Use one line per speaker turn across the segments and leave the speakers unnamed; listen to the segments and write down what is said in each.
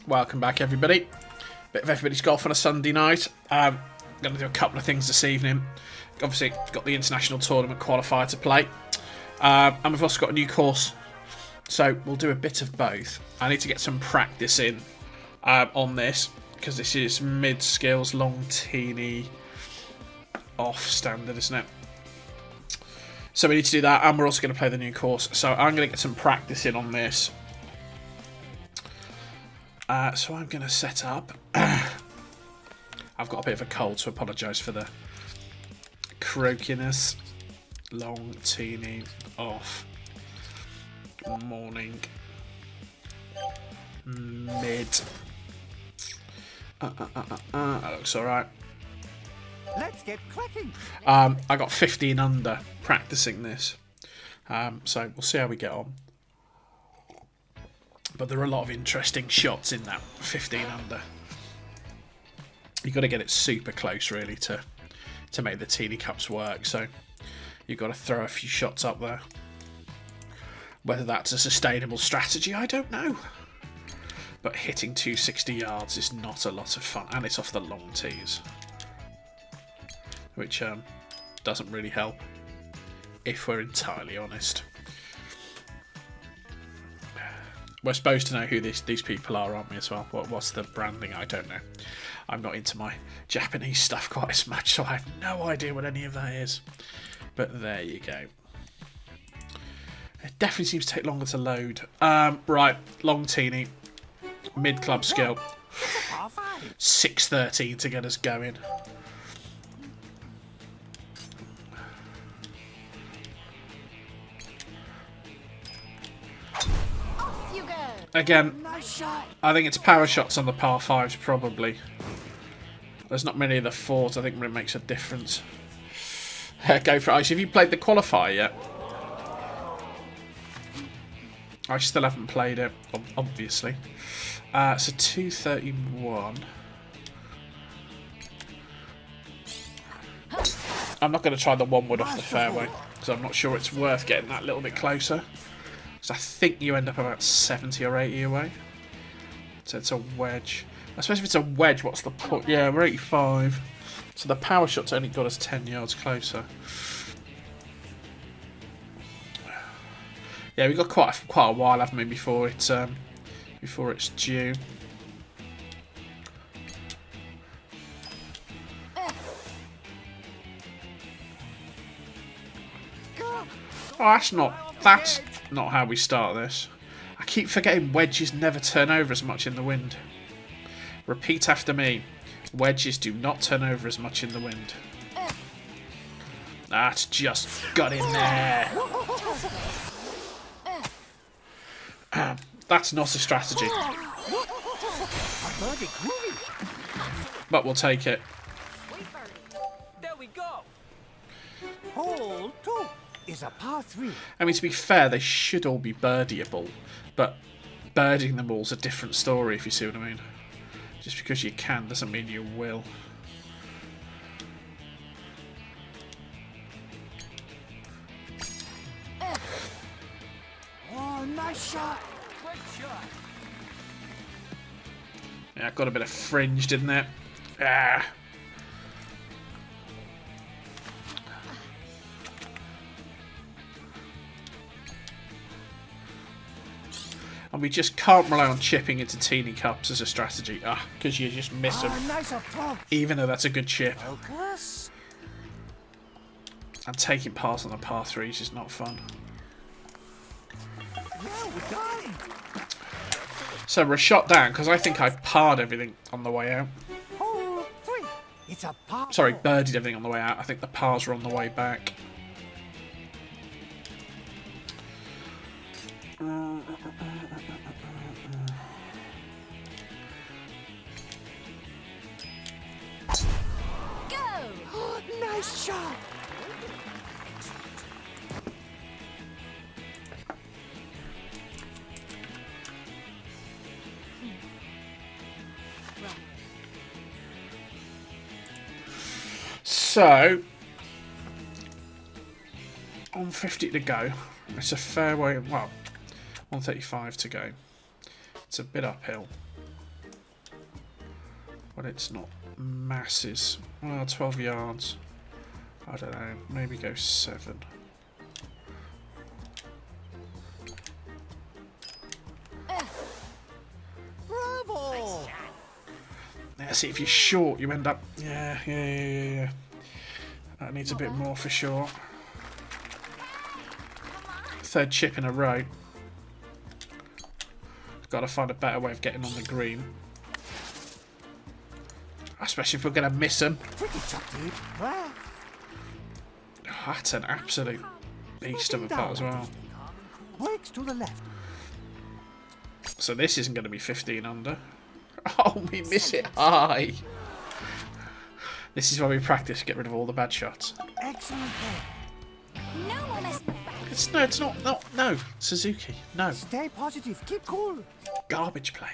Welcome back, everybody. Bit of everybody's golf on a Sunday night. Going to do a couple of things this evening. Obviously, got the international tournament qualifier to play. And we've also got a new course. So we'll do a bit of both. I need to get some practice in on this, because this is mid-skills, long teeny off standard, isn't it? So we need to do that, and we're also going to play the new course. So I'm going to get some practice in on this. So I'm going to set up. I've got a bit of a cold, so apologise for the croakiness. Long, teeny, off. Morning. Mid. That looks alright.
Let's get cracking.
I got 15 under practicing this. So we'll see how we get on. But there are a lot of interesting shots in that 15 under. You've got to get it super close, really, to make the teeny cups work. So you've got to throw a few shots up there. Whether that's a sustainable strategy, I don't know. But hitting 260 yards is not a lot of fun. And it's off the long tees. Which doesn't really help, if we're entirely honest. We're supposed to know who these people are, aren't we, as well? What's the branding? I don't know. I'm not into my Japanese stuff quite as much, so I have no idea what any of that is. But there you go. It definitely seems to take longer to load. Right, long teeny. Mid-club skill. 6:13 to get us going. Again, I think it's power shots on the par 5s, probably. There's not many of the 4s, I think, where it makes a difference. Go for it, Ice. Have you played the qualifier yet? I still haven't played it, obviously. So 231. I'm not going to try the 1 wood off the fairway, because I'm not sure it's worth getting that little bit closer. So I think you end up about 70 or 80 away. So it's a wedge. I suppose if it's a wedge, what's the point? Yeah, we're 85. So the power shot's only got us 10 yards closer. Yeah, we've got quite a while, haven't we, before it's due. Oh, that's not how we start this. I keep forgetting wedges never turn over as much in the wind. Repeat after me. Wedges do not turn over as much in the wind. That's just got in there. That's not a strategy. But we'll take it.
There we go. Hole 2 is a par 3.
I mean, to be fair, they should all be birdieable, but birding them all's a different story, if you see what I mean. Just because you can doesn't mean you will.
Oh, nice shot. Great shot.
Yeah, got a bit of fringe, didn't it? Ah. And we just can't rely on chipping into teeny cups as a strategy. Because you just miss them.
Nice approach.
Even though that's a good chip.
Focus.
And taking pars on the par 3s is not fun.
Yeah, we're done.
So we're a shot down, because I think I've parred everything on the way out.
Hole 3. It's a par.
Sorry, birdied everything on the way out. I think the pars are on the way back.
Nice shot.
So, on 50 to go. It's a fairway, well, 135 to go. It's a bit uphill. when it's not masses. Well, 12 yards. I don't know. Maybe go 7.
Bravo!
Yeah, see, if you're short, you end up... Yeah. That needs a bit more for sure. 3rd chip in a row. Got to find a better way of getting on the green. Especially if we're going to miss them. Oh, that's an absolute beast of a putt as well.
Works to the left.
So this isn't going to be 15 under. Oh, we miss it high. This is why we practice, get rid of all the bad shots.
Excellent play.
It's no, Suzuki, no.
Stay positive. Keep cool.
Garbage play.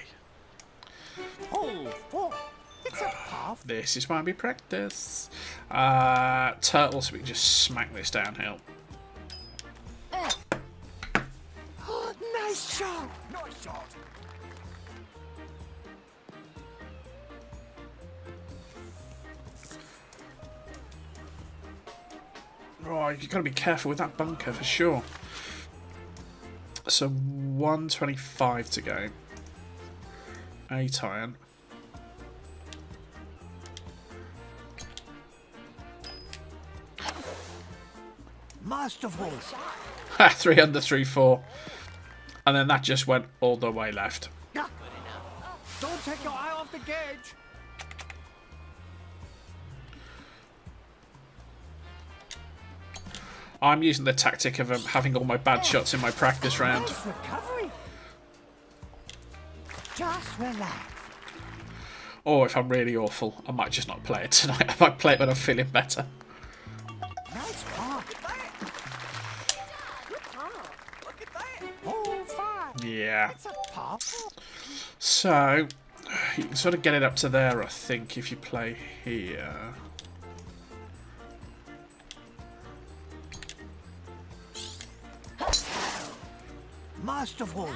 Hole 4. It's a half.
This is why we practice. Turtle, so we can just smack this downhill.
Nice shot. Nice shot.
Oh, you've got to be careful with that bunker for sure. So 125 to go. 8 iron.
Masterful.
3 under, 3 4. And then that just went all the way left.
Don't take your eye off the gauge.
I'm using the tactic of having all my bad shots in my practice round.
Nice recovery. Just relax.
Or if I'm really awful, I might just not play it tonight. I might play it when I'm feeling better.
Nice par. Look at that. Hole 5.
Yeah.
It's a par.
So, you can sort of get it up to there, I think, if you play here.
Masterful.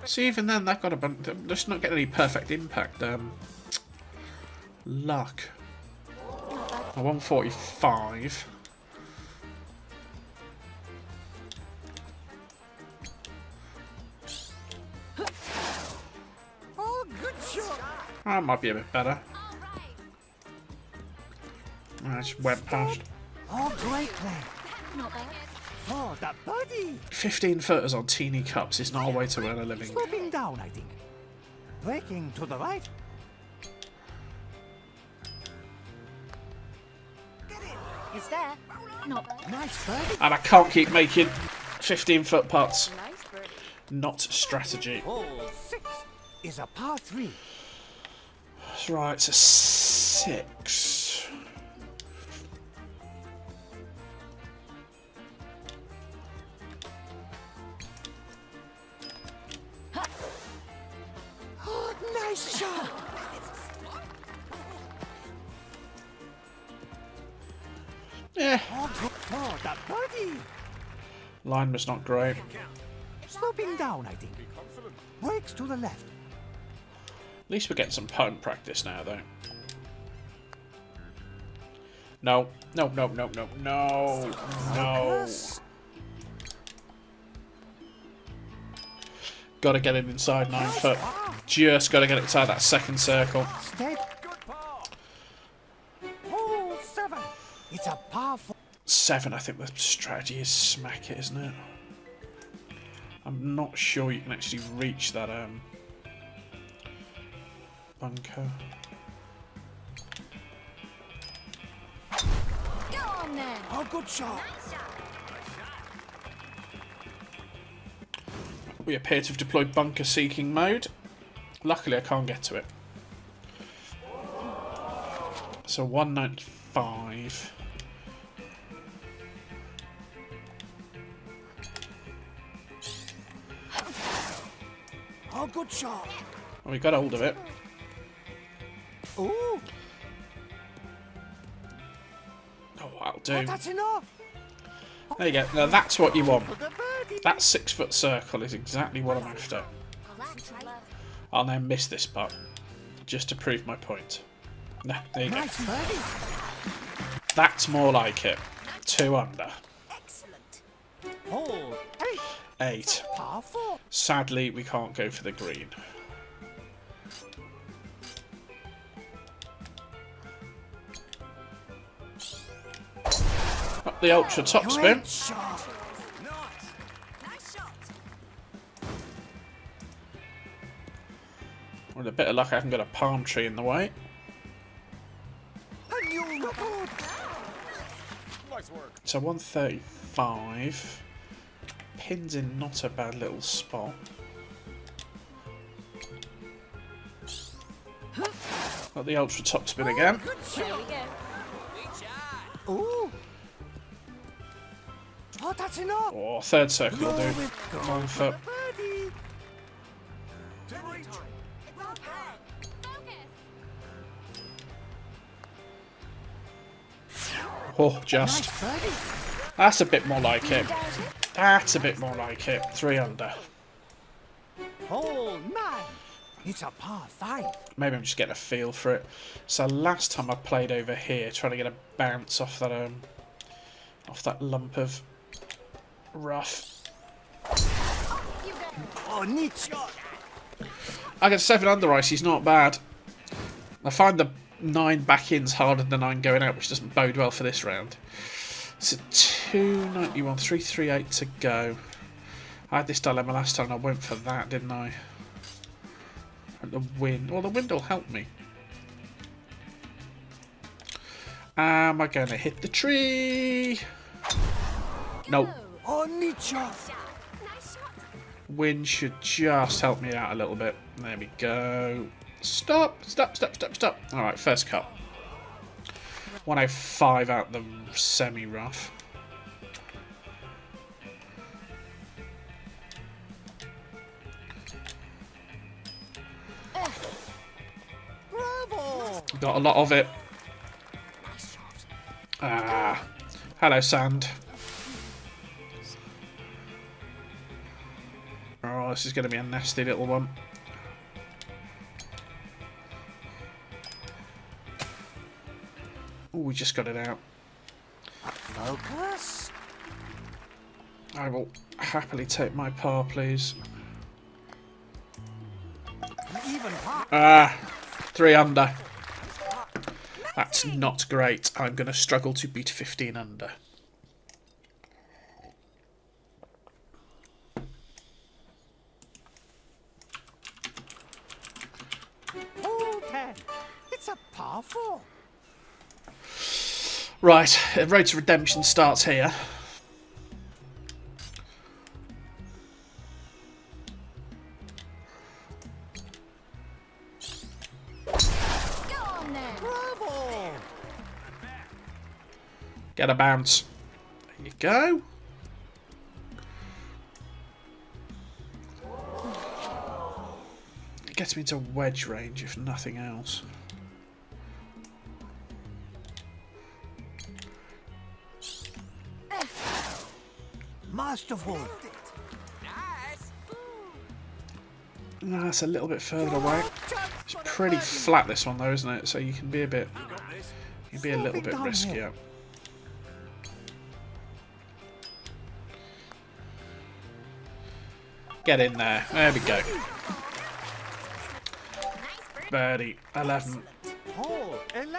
See, even then, that got a bunch. Just not getting any perfect impact. Luck. A 145.
Oh, good shot.
That might be a bit better. I just went past.
Oh, great play. Oh, that birdie.
15 footers on teeny cups is not a way to earn a living.
Sloping down, I think. Breaking to the right.
It's there. Not bad.
Nice birdie.
And I can't keep making 15-foot putts.
Nice birdie.
Not strategy.
Hole 6 is a par 3.
That's right, it's a 6.
Oh, nice shot.
Yeah,
Oh, that birdie.
line was not great.
Sloping down, I think. Breaks to the left.
At least we're getting some putting practice now, though. No. No. Got to get it inside 9 foot. Just got to get it inside that second circle.
Step. Good par. Hole 7. It's a par 4.
7, I think the strategy is smack it, isn't it? I'm not sure you can actually reach that bunker.
Go on then.
Oh, good shot.
We appear to have deployed bunker seeking mode. Luckily I can't get to it. So 195.
Oh, good shot.
Oh, we got hold of it.
Ooh,
Oh, that'll
oh,
do.
that's enough.
There you go. Now that's what you want.
For the birdie.
That 6-foot circle is exactly what I'm after. I'll now miss this putt. just to prove my point. No, there you go.
Nice birdie.
That's more like it. 2 under.
Excellent.
Hole 8.
8.
Par 4.
Sadly, we can't go for the green. Up the ultra top spin.
Great shot.
Nice shot.
With a bit of luck, I haven't got a palm tree in the way.
A new record.
So 135. Pins in not a bad little spot. Got the ultra top spin again.
There we go.
Ooh. Oh, that's enough.
Or third circle will do.
Go
9 foot.
birdie.
Oh, just.
Nice birdie.
That's a bit more like it. That's a bit more like it. 3 under.
Hole 9. It's a par 5.
Maybe I'm just getting a feel for it. So last time I played over here, trying to get a bounce off that lump of rough.
Oh, neat shot.
I get 7 under ice. He's not bad. I find the 9 back ins harder than the 9 going out, which doesn't bode well for this round. It's a 291, 338 to go. I had this dilemma last time and I went for that, didn't I? And the wind. Well, the wind will help me. Am I going to hit the tree? Nope.
Oh, neat shot.
Nice shot.
Wind should just help me out a little bit. There we go. Stop, stop, stop, stop, stop. Alright, first cut. 105 out the semi-rough.
Bravo.
Got a lot of it.
Nice shot.
Ah, hello, sand. Oh, this is going to be a nasty little one. Oh, we just got it out.
Focus.
I will happily take my par, please.
An even par.
Ah, 3 under. That's not great. I'm going to struggle to beat 15 under.
Hole 10. It's a par 4.
Right, Road to Redemption starts here.
Go on then.
Bravo.
Get a bounce. There you go. It gets me into wedge range, if nothing else.
Masterful.
No, that's a little bit further away. It's pretty flat, this one, though, isn't it? So you can be a bit... You can be a little bit riskier. Get in there. There we go. Birdie. 11.
Hole 11.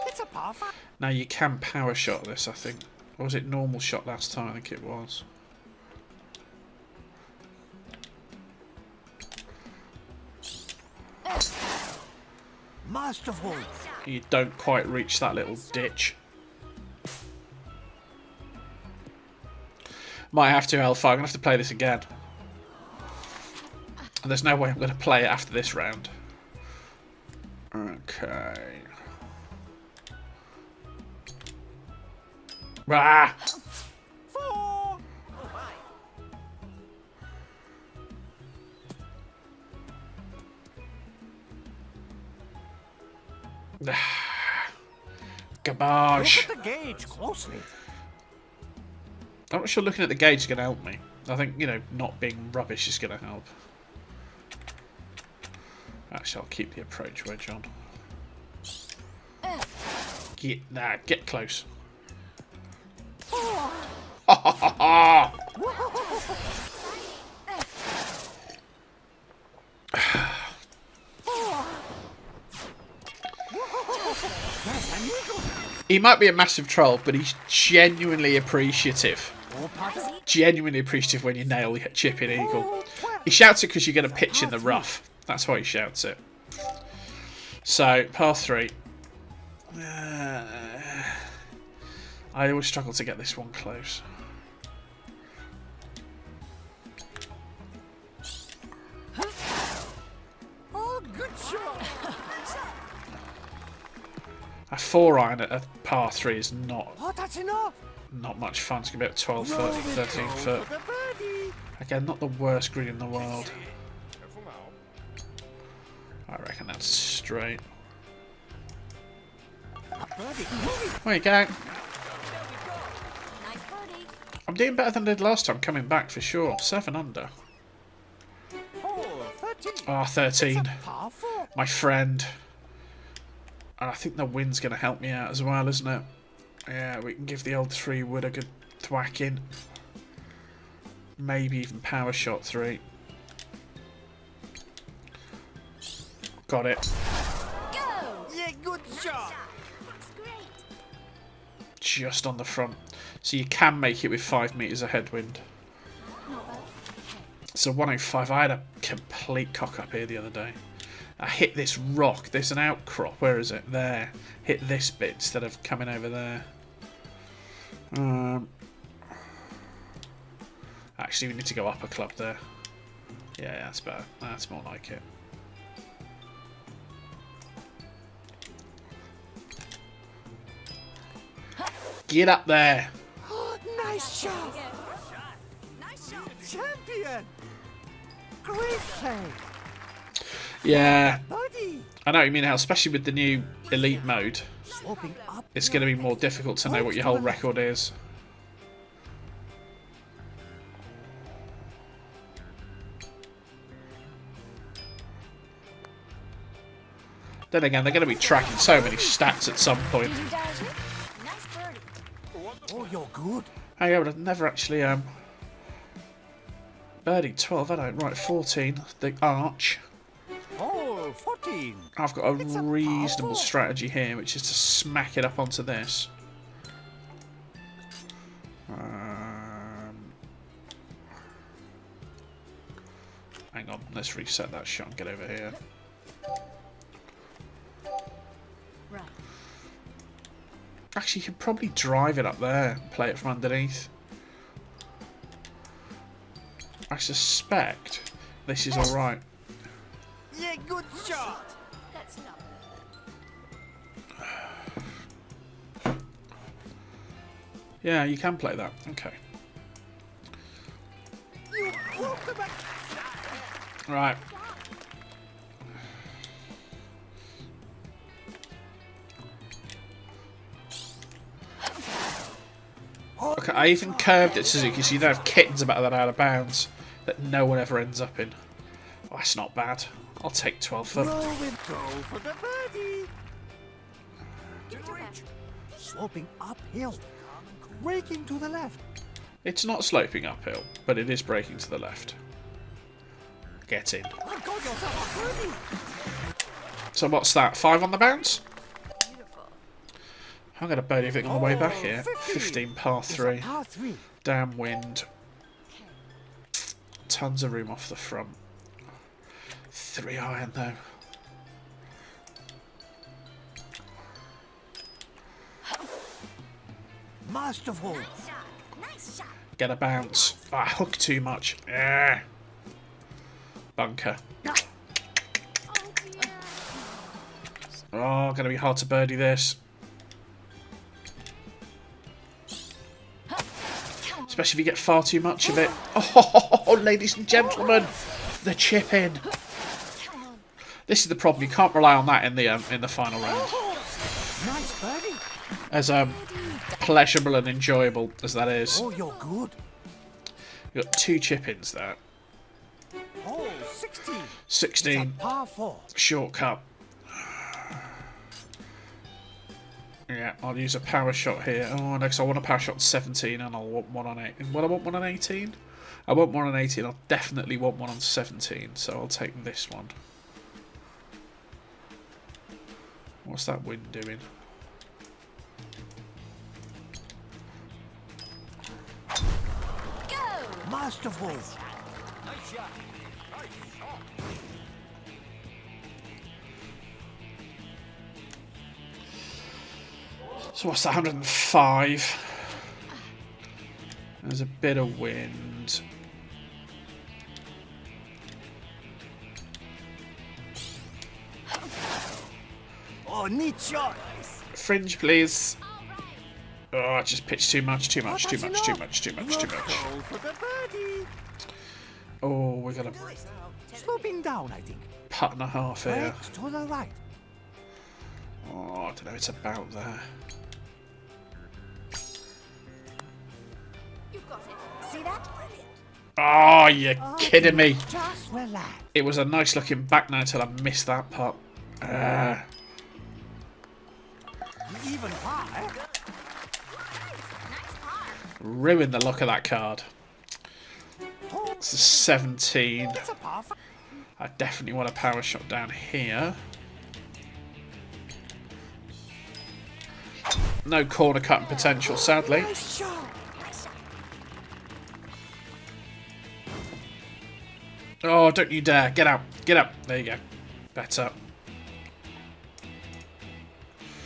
It's a par 5.
Now you can power shot this, I think. Or was it normal shot last time? I think it was.
Masterful.
You don't quite reach that little ditch. Might have to, Alpha. I'm going to have to play this again. And there's no way I'm going to play it after this round. Okay. Ah!
4.
Garbage.
Look at the gauge closely.
I'm not sure looking at the gauge is going to help me. I think, you know, not being rubbish is going to help. Actually, I'll keep the approach wedge on. Get close. He might be a massive troll, but he's genuinely appreciative. Genuinely appreciative when you nail the chipping eagle. He shouts it because you're going to pitch in the rough. That's why he shouts it. So, par 3. I always struggle to get this one close.
Oh, good shot.
A 4-iron at a par 3 is not
Oh, that's enough.
much fun. It's going to be about 12 foot, 13 foot. Again, not the worst green in the world. I reckon that's straight. There you go.
Nice birdie.
I'm doing better than I did last time, coming back for sure. 7 under.
Oh, 13.
Ah, 13.
Par 4.
My friend. And I think the wind's going to help me out as well, isn't it? Yeah, we can give the old 3-wood a good thwack in. Maybe even power shot 3. Got it.
Go.
Yeah, good shot.
That's great.
Just on the front. So you can make it with 5 metres of headwind.
Not bad.
So 105. I had a complete cock up here the other day. I hit this rock. There's an outcrop. Where is it? There. Hit this bit instead of coming over there. Actually, we need to go up a club there. Yeah, that's better. That's more like it. Get up there.
Oh, nice shot.
Nice shot.
Champion. Great play.
Yeah,
Buddy.
I know what you mean, how especially with the new elite mode,
Sloping up.
it's going to be more difficult to know what your whole record is. Then again, they're going to be tracking so many stats at some point.
Did you dash it? Nice birdie.
Oh, you're good.
Oh yeah, but I've never actually birdied 12, had I? Right, 14. The arch.
Oh, 14.
I've got a
It's a
reasonable
powerful.
strategy here, which is to smack it up onto this. Hang on, let's reset that shot and get over here.
Right.
Actually, you could probably drive it up there and play it from underneath. I suspect this is alright.
Yeah, good shot.
That's enough.
Yeah, you can play that. Okay.
You broke the back.
Right. Okay, I even curved it, Suzuki, so you don't have kittens about that out of bounds that no one ever ends up in. Oh, that's not bad. I'll take 12 foot.
Go for the birdie.
Give it back.
Sloping uphill. Braking to the left.
It's not sloping uphill, but it is braking to the left. Get in.
Oh, got yourself a birdie.
So what's that? 5 on the bounce?
Beautiful.
I'm going to birdie everything on the way back here.
50.
15 par
It's a
3.
par 3.
Damn wind. Tons of room off the front. 3 iron though.
Masterful.
Nice shot. Nice shot.
Get a bounce. Ah, hook too much. Ah. Bunker.
Oh dear.
Oh, gonna be hard to birdie this. Especially if you get far too much of it. Oh, ladies and gentlemen, the chip in.
Come on.
This is the problem. You can't rely on that in the final round.
Nice birdie.
As pleasurable and enjoyable as that is,
Oh, you're good.
you've got 2 chip ins there.
Oh, 16.
16.
Par 4.
Shortcut. Yeah, I'll use a power shot here. Oh, no, because I want a power shot on 17 and I'll want one on 8. Will I want one on 18? I want one on 18. I'll definitely want one on 17, so I'll take this one. What's that wind doing?
Go!
Masterful.
Nice shot.
So what's that, 105? There's a bit of wind.
Oh, neat shot.
Fringe, please. Oh, I just pitched too much, too much, too much, too much, too much, too much.
Goal for the birdie.
Oh, we got a
Sloping down, I think.
putt and a half here.
Breaks to the right.
Oh, I don't know, it's about there.
You've got it. See that? Brilliant.
Oh, you're kidding me.
Just relax.
It was a nice looking back now until I missed that putt.
Even par.
Nice par.
Ruined the look of that card. It's a 17.
It's a par 5.
I definitely want a power shot down here. No corner cutting potential, sadly.
Nice shot.
Nice shot.
Oh, don't you dare. Get out. Get up. There you go. Better.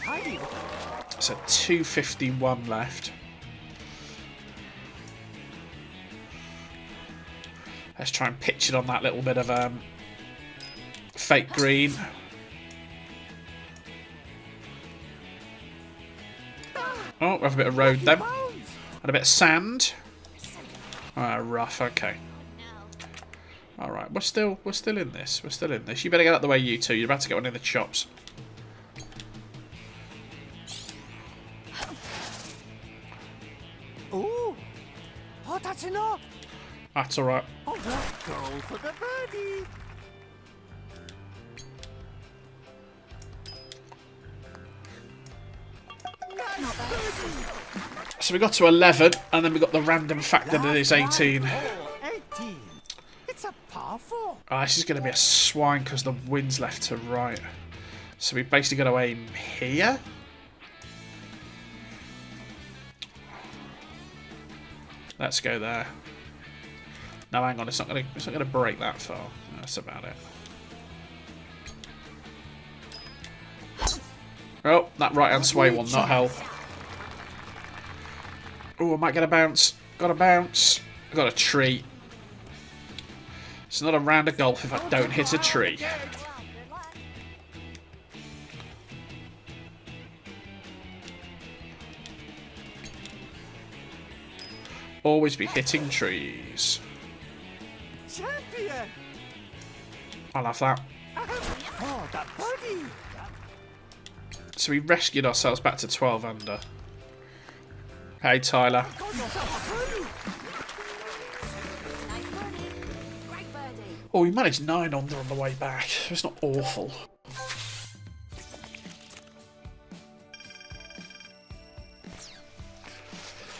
Tidy.
So 251 left. Let's try and pitch it on that little bit of fake green. Oh, we have a bit of road then.
Bounds.
And a bit of sand. Rough, okay.
No.
Alright, we're still in this. We're still in this. You better get out the way, you two. You're about to get one in the chops.
Ooh. Oh, that's enough.
That's alright.
Oh, well, goal for the birdie. Nice birdie.
So we got to 11, and then we got the random factor that is 18.
Hole 18. It's a par 4.
Oh, this is going to be a swine because the wind's left to right. So we basically got to aim here. Let's go there. No, hang on, it's not gonna break that far. That's about it. Oh, that right hand sway will not help. Oh, I might get a bounce. Got a bounce. I got a tree. It's not a round of golf if I don't hit a tree.
Good luck.
Always be hitting trees.
Champion.
I'll have that.
Oh, that birdie.
So we rescued ourselves back to 12 under. Hey, Tyler.
Got yourself a birdie.
Nice birdie. Great birdie.
Oh, we managed 9 under on the way back. It's not awful.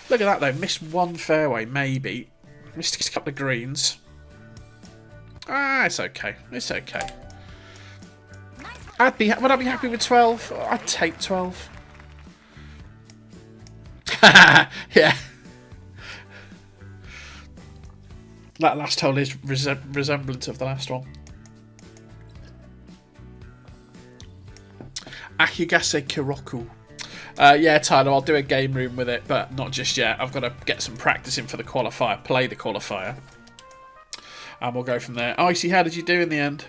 Look at that though. Missed one fairway, maybe. Missed a couple of greens. Ah, it's okay. It's okay.
Nice.
Would I be happy with 12? Oh, I'd take 12. Yeah. That last hole is resemblant of the last one. Akugase Kiroku. Yeah, Tyler, I'll do a game room with it, but not just yet. I've got to get some practice in for the qualifier, play the qualifier. And we'll go from there. Icy, how did you do in the end?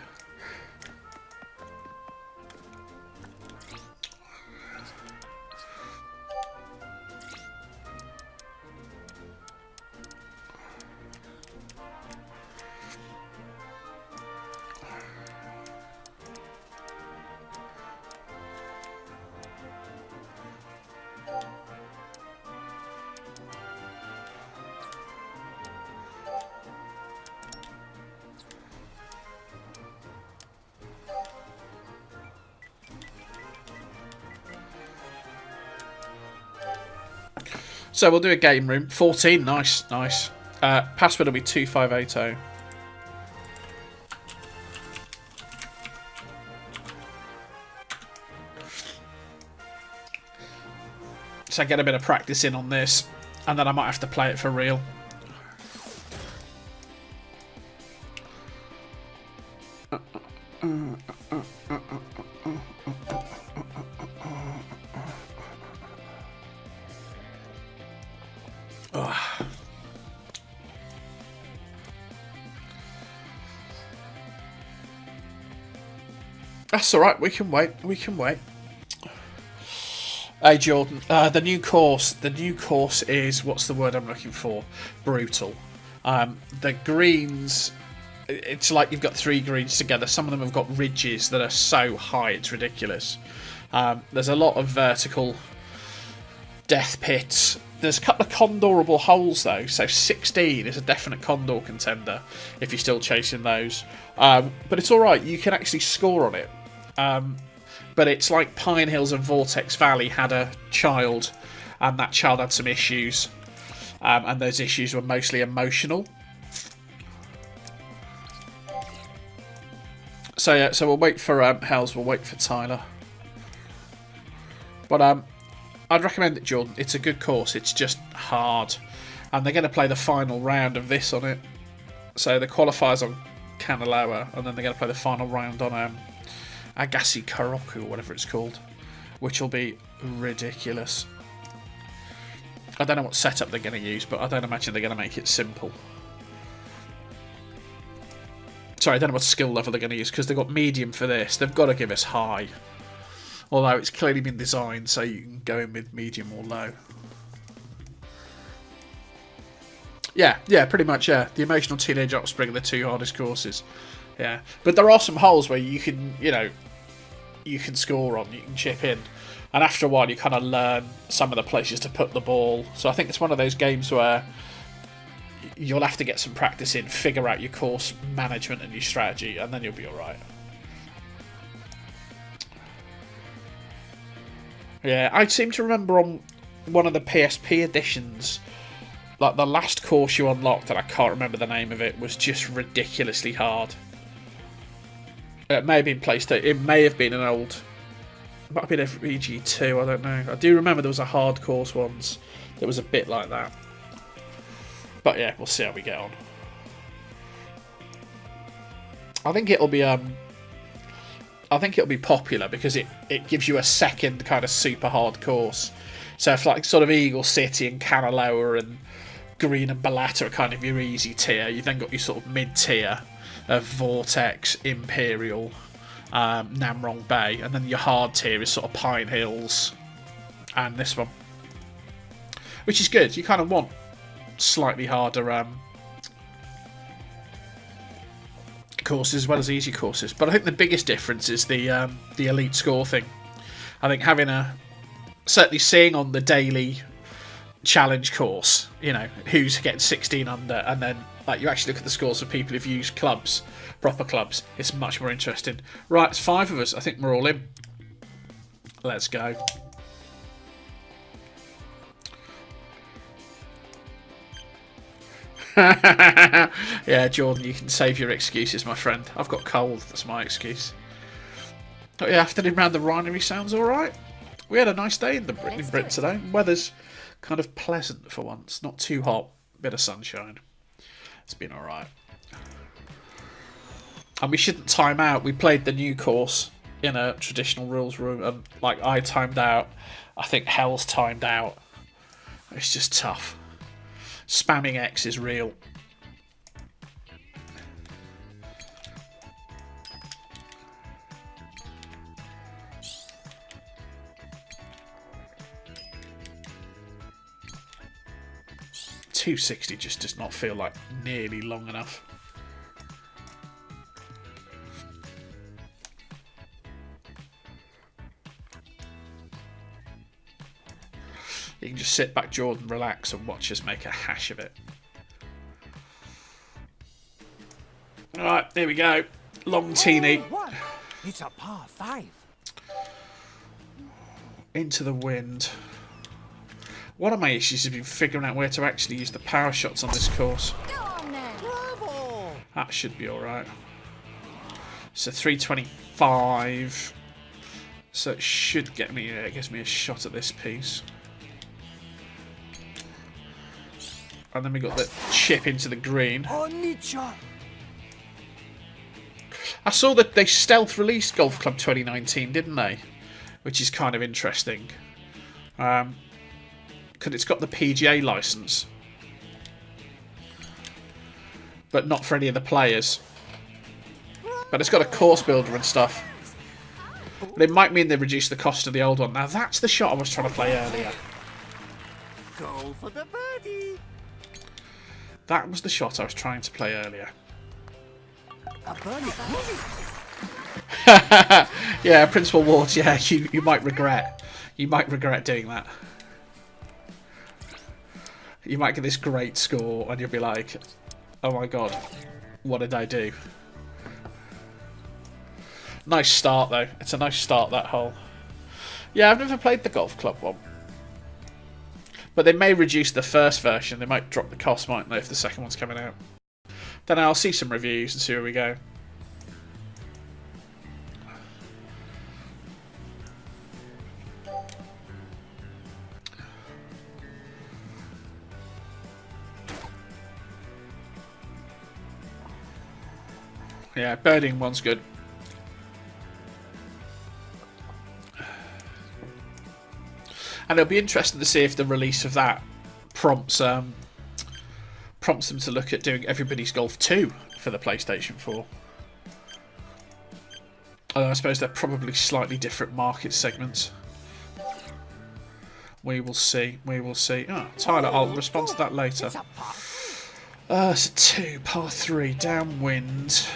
So we'll do a game room. 14, nice, nice. Password will be 2580. So I get a bit of practice in on this, and then I might have to play it for real. That's alright, we can wait, we can wait. Hey Jordan, the new course is, what's the word I'm looking for? Brutal. The greens, it's like you've got 3 greens together. Some of them have got ridges that are so high it's ridiculous. There's a lot of vertical death pits. There's a couple of condorable holes though, so 16 is a definite condor contender if you're still chasing those. But it's alright, you can actually score on it. But it's like Pine Hills and Vortex Valley had a child, and that child had some issues, and those issues were mostly emotional. So yeah, so we'll wait for Hells, we'll wait for Tyler. But I'd recommend it, Jordan. It's a good course. It's just hard, and they're going to play the final round of this on it. So the qualifiers on Kanaloa, and then they're going to play the final round on Agassi Karoku, or whatever it's called, which will be ridiculous. I don't know what setup they're going to use, but I don't imagine they're going to make it simple. Sorry, I don't know what skill level they're going to use, because they've got medium for this. They've got to give us high. Although it's clearly been designed so you can go in with medium or low. Yeah, pretty much, yeah. The Emotional Teenage Offspring are the 2 hardest courses. Yeah, but there are some holes where you can, you can score on, you can chip in, and after a while you kind of learn some of the places to put the ball. So I think it's one of those games where you'll have to get some practice in, figure out your course management and your strategy, and then you'll be alright. Yeah, I seem to remember on one of the PSP editions, like the last course you unlocked, and I can't remember the name of it, was just ridiculously hard. It may have been PlayStation. It may have been an old. It might have been EG2. I don't know. I do remember there was a hard course once that was a bit like that. But yeah, we'll see how we get on. I think it'll be popular because it gives you a second kind of super hard course. So if like sort of Eagle City and Kanaloa and Green and Balata are kind of your easy tier, you then got your sort of mid tier of Vortex, Imperial, Namrong Bay, and then your hard tier is sort of Pine Hills and this one, which is good. You kind of want slightly harder courses as well as easy courses, but I think the biggest difference is the elite score thing. I think having certainly seeing on the daily challenge course, who's getting 16 under, and then like you actually look at the scores of people who've used clubs, proper clubs. It's much more interesting. Right, it's 5 of us. I think we're all in. Let's go. Yeah, Jordan, you can save your excuses, my friend. I've got cold. That's my excuse. But yeah, afternoon round the Rhinery sounds all right. We had a nice day in Britain today. Weather's kind of pleasant for once. Not too hot. Bit of sunshine. It's been all right. And we shouldn't time out. We played the new course in a traditional rules room, and like I timed out. I think Hell's timed out. It's just tough. Spamming X is real. .260 just does not feel like nearly long enough. You can just sit back, Jordan, relax, and watch us make a hash of it. Alright, here we go. Long teeny.
It's a par 5.
Into the wind. One of my issues has been figuring out where to actually use the power shots on this course.
Go on then.
Bravo!
That should be alright. So 325. So it should get me, it gives me a shot at this piece. And then we got the chip into the green.
Onitsha!
I saw that they stealth released Golf Club 2019, didn't they? Which is kind of interesting. Because it's got the PGA license. But not for any of the players. But it's got a course builder and stuff. But it might mean they reduce the cost of the old one. Now that's the shot I was trying to play earlier.
Go for the birdie!
That was the shot I was trying to play earlier.
A birdie!
Yeah, Principal Ward, yeah, you might regret. You might regret doing that. You might get this great score and you'll be like, oh my god, what did I do? Nice start though. It's a nice start, that hole. Yeah, I've never played the Golf Club one. But they may reduce the first version. They might drop the cost, mightn't they, if the second one's coming out. Then I'll see some reviews and see where we go. Yeah, birding one's good. And it'll be interesting to see if the release of that prompts them to look at doing Everybody's Golf 2 for the PlayStation 4. Although I suppose they're probably slightly different market segments. We will see. We will see. Oh, Tyler, I'll respond to that later. It's a 2, par 3, downwind.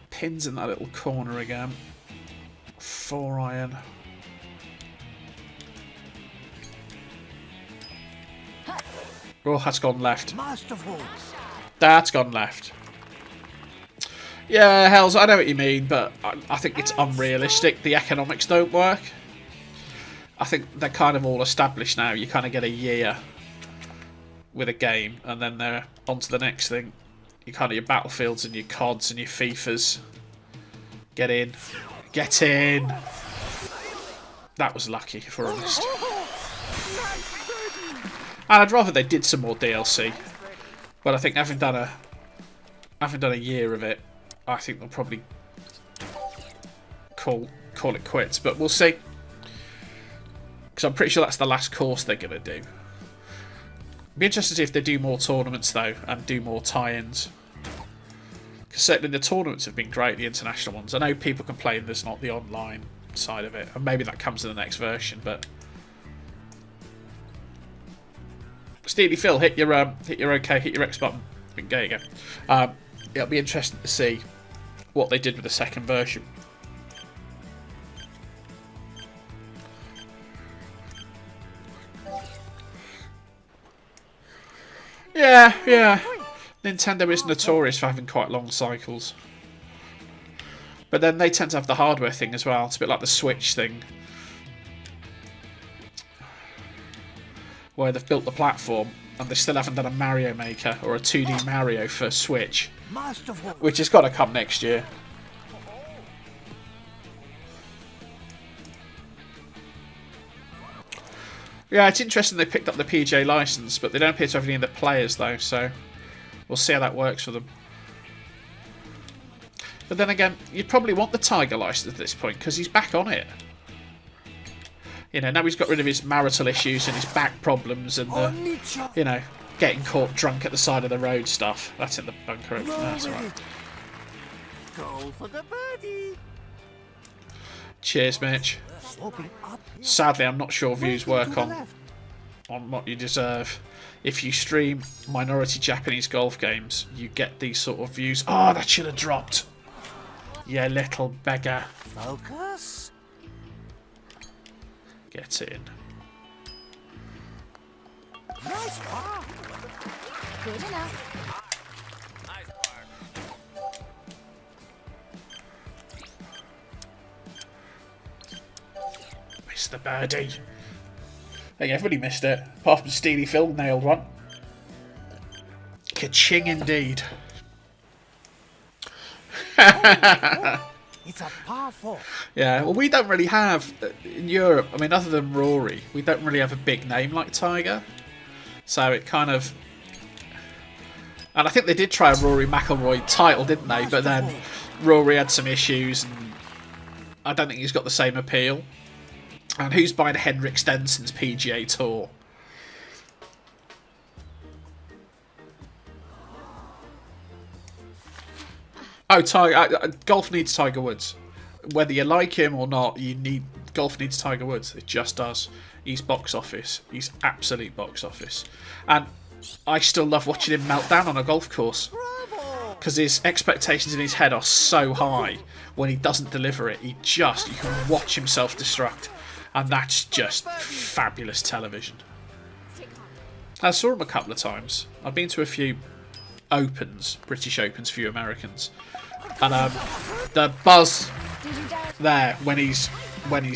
Pins in that little corner again. 4 iron. Oh, that's gone left.
Masterful!
That's gone left. Yeah, Hells, I know what you mean, but I think it's unrealistic. The economics don't work. I think they're kind of all established now. You kind of get a year with a game, and then they're on to the next thing. You kind of your Battlefields and your CODs and your FIFAs. Get in. Get in! That was lucky, if we're honest. And I'd rather they did some more DLC. But I think having done a year of it, I think they'll probably call it quits. But we'll see. Because I'm pretty sure that's the last course they're going to do. Be interested to see if they do more tournaments, though, and do more tie-ins. Because certainly the tournaments have been great, the international ones. I know people complain there's not the online side of it. And maybe that comes in the next version, but... Steely Phil, hit your OK, hit your X button. There you go. It'll be interesting to see what they did with the second version. Yeah. Nintendo is notorious for having quite long cycles. But then they tend to have the hardware thing as well. It's a bit like the Switch thing. Where they've built the platform and they still haven't done a Mario Maker or a 2D Mario for Switch.
Masterful!
Which has got to come next year. Yeah, it's interesting they picked up the PGA license, but they don't appear to have any of the players though, so we'll see how that works for them. But then again, you'd probably want the Tiger license at this point because he's back on it. You know, now he's got rid of his marital issues and his back problems and the, you know, getting caught drunk at the side of the road stuff. That's in the bunker. No, that's alright.
Go for the birdie!
Cheers, Mitch. Sadly, I'm not sure views work on what you deserve. If you stream minority Japanese golf games, you get these sort of views. Oh, that should have dropped. You little beggar.
Focus!
Get in.
Nice par!
Good enough.
Miss the birdie. think everybody missed it, apart from Steely Phil nailed one. Ka-ching indeed.
It's a par 4.
Yeah, well, we don't really have, in Europe, I mean, other than Rory, we don't really have a big name like Tiger. So it kind of... And I think they did try a Rory McIlroy title, didn't they? But then Rory had some issues, and I don't think he's got the same appeal. And who's buying Henrik Stenson's PGA Tour? Oh, Tiger! Golf needs Tiger Woods. Whether you like him or not, golf needs Tiger Woods. It just does. He's box office. He's absolute box office. And I still love watching him melt down on a golf course. Because his expectations in his head are so high. When he doesn't deliver it, you can watch him self-destruct. And that's just fabulous television. I saw him a couple of times. I've been to a few Opens, British Opens, few Americans. And the buzz there when he's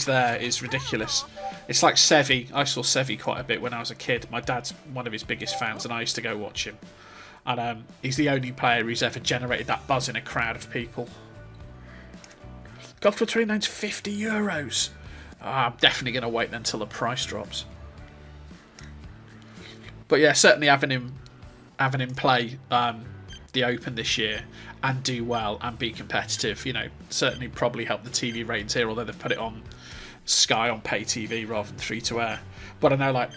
there is ridiculous. It's like Seve. I saw Seve quite a bit when I was a kid. My dad's one of his biggest fans, and I used to go watch him. And he's the only player who's ever generated that buzz in a crowd of people. Golf Tour 29's €50. I'm definitely going to wait until the price drops. But yeah, certainly having him play the Open this year and do well and be competitive, certainly probably help the TV ratings here, although they've put it on Sky on pay TV rather than free to air. But I know,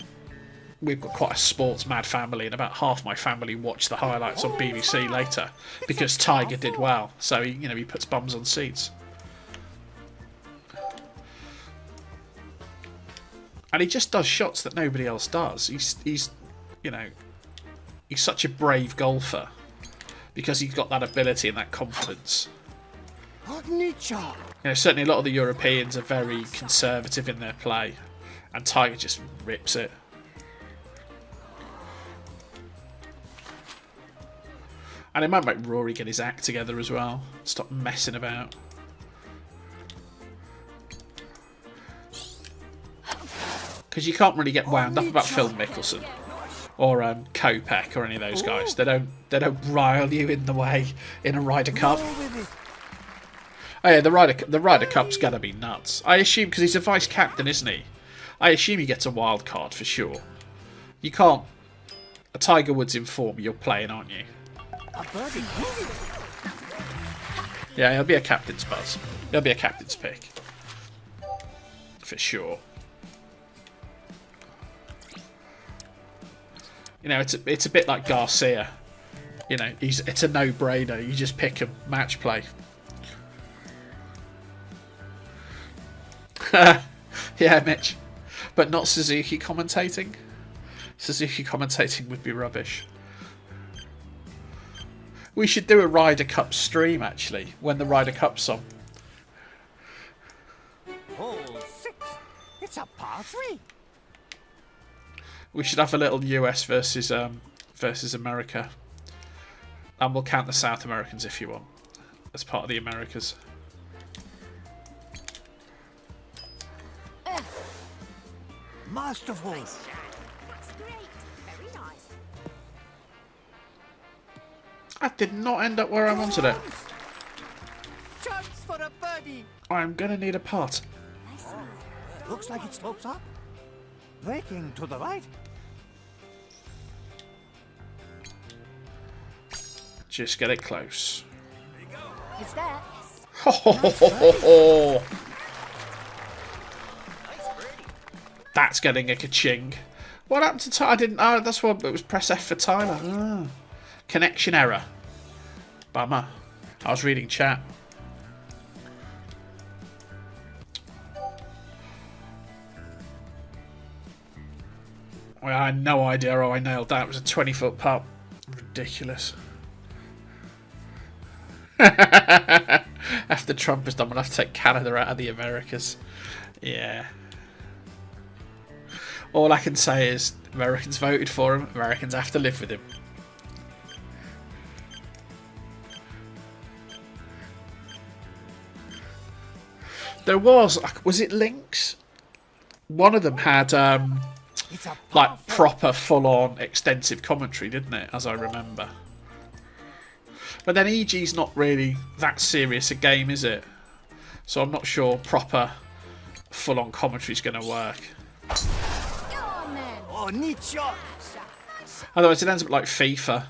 we've got quite a sports mad family, and about half my family watch the highlights on BBC later because Tiger did well. So he puts bums on seats. And he just does shots that nobody else does. He's such a brave golfer because he's got that ability and that confidence. Certainly a lot of the Europeans are very conservative in their play, and Tiger just rips it. And it might make Rory get his act together as well. Stop messing about. Because you can't really get wound up about Phil Mickelson or Kopech or any of those guys. They don't rile you in the way in a Ryder Cup. Oh yeah, the Ryder Cup's gonna be nuts. I assume because he's a vice captain, isn't he? I assume he gets a wild card for sure. You can't. A Tiger Woods in form, you're playing, aren't you? Yeah, he'll be a captain's buzz. He'll be a captain's pick for sure. It's a bit like Garcia. It's a no-brainer. You just pick him, match play. Yeah, Mitch. But not Suzuki commentating. Suzuki commentating would be rubbish. We should do a Ryder Cup stream, actually, when the Ryder Cup's on.
Hole 6. It's a par 3.
We should have a little US versus America. And we'll count the South Americans if you want, as part of the Americas.
Masterful.
That's great. Very nice.
That did not end up where I wanted it.
Chance for a birdie.
I'm going to need a putt.
Nice.
Looks like it slopes up. Breaking to the right.
Just get it close.
It's there.
Ho, ho, ho, ho, ho, ho. That's getting a ka-ching. What happened to Tyler? I didn't. Oh, that's what it was. Press F for Tyler. Ah. Connection error. Bummer. I was reading chat. Well, I had no idea how I nailed that. It was a 20-foot putt. Ridiculous. After Trump is done, we'll have to take Canada out of the Americas. Yeah. All I can say is Americans voted for him. Americans have to live with him. There was it Lynx? One of them had
It's a
like proper full-on extensive commentary, didn't it, as I remember. But then EG's not really that serious a game, is it? So I'm not sure proper full-on commentary is going to work.
Go on then.
Oh, neat shot.
Otherwise it ends up like FIFA,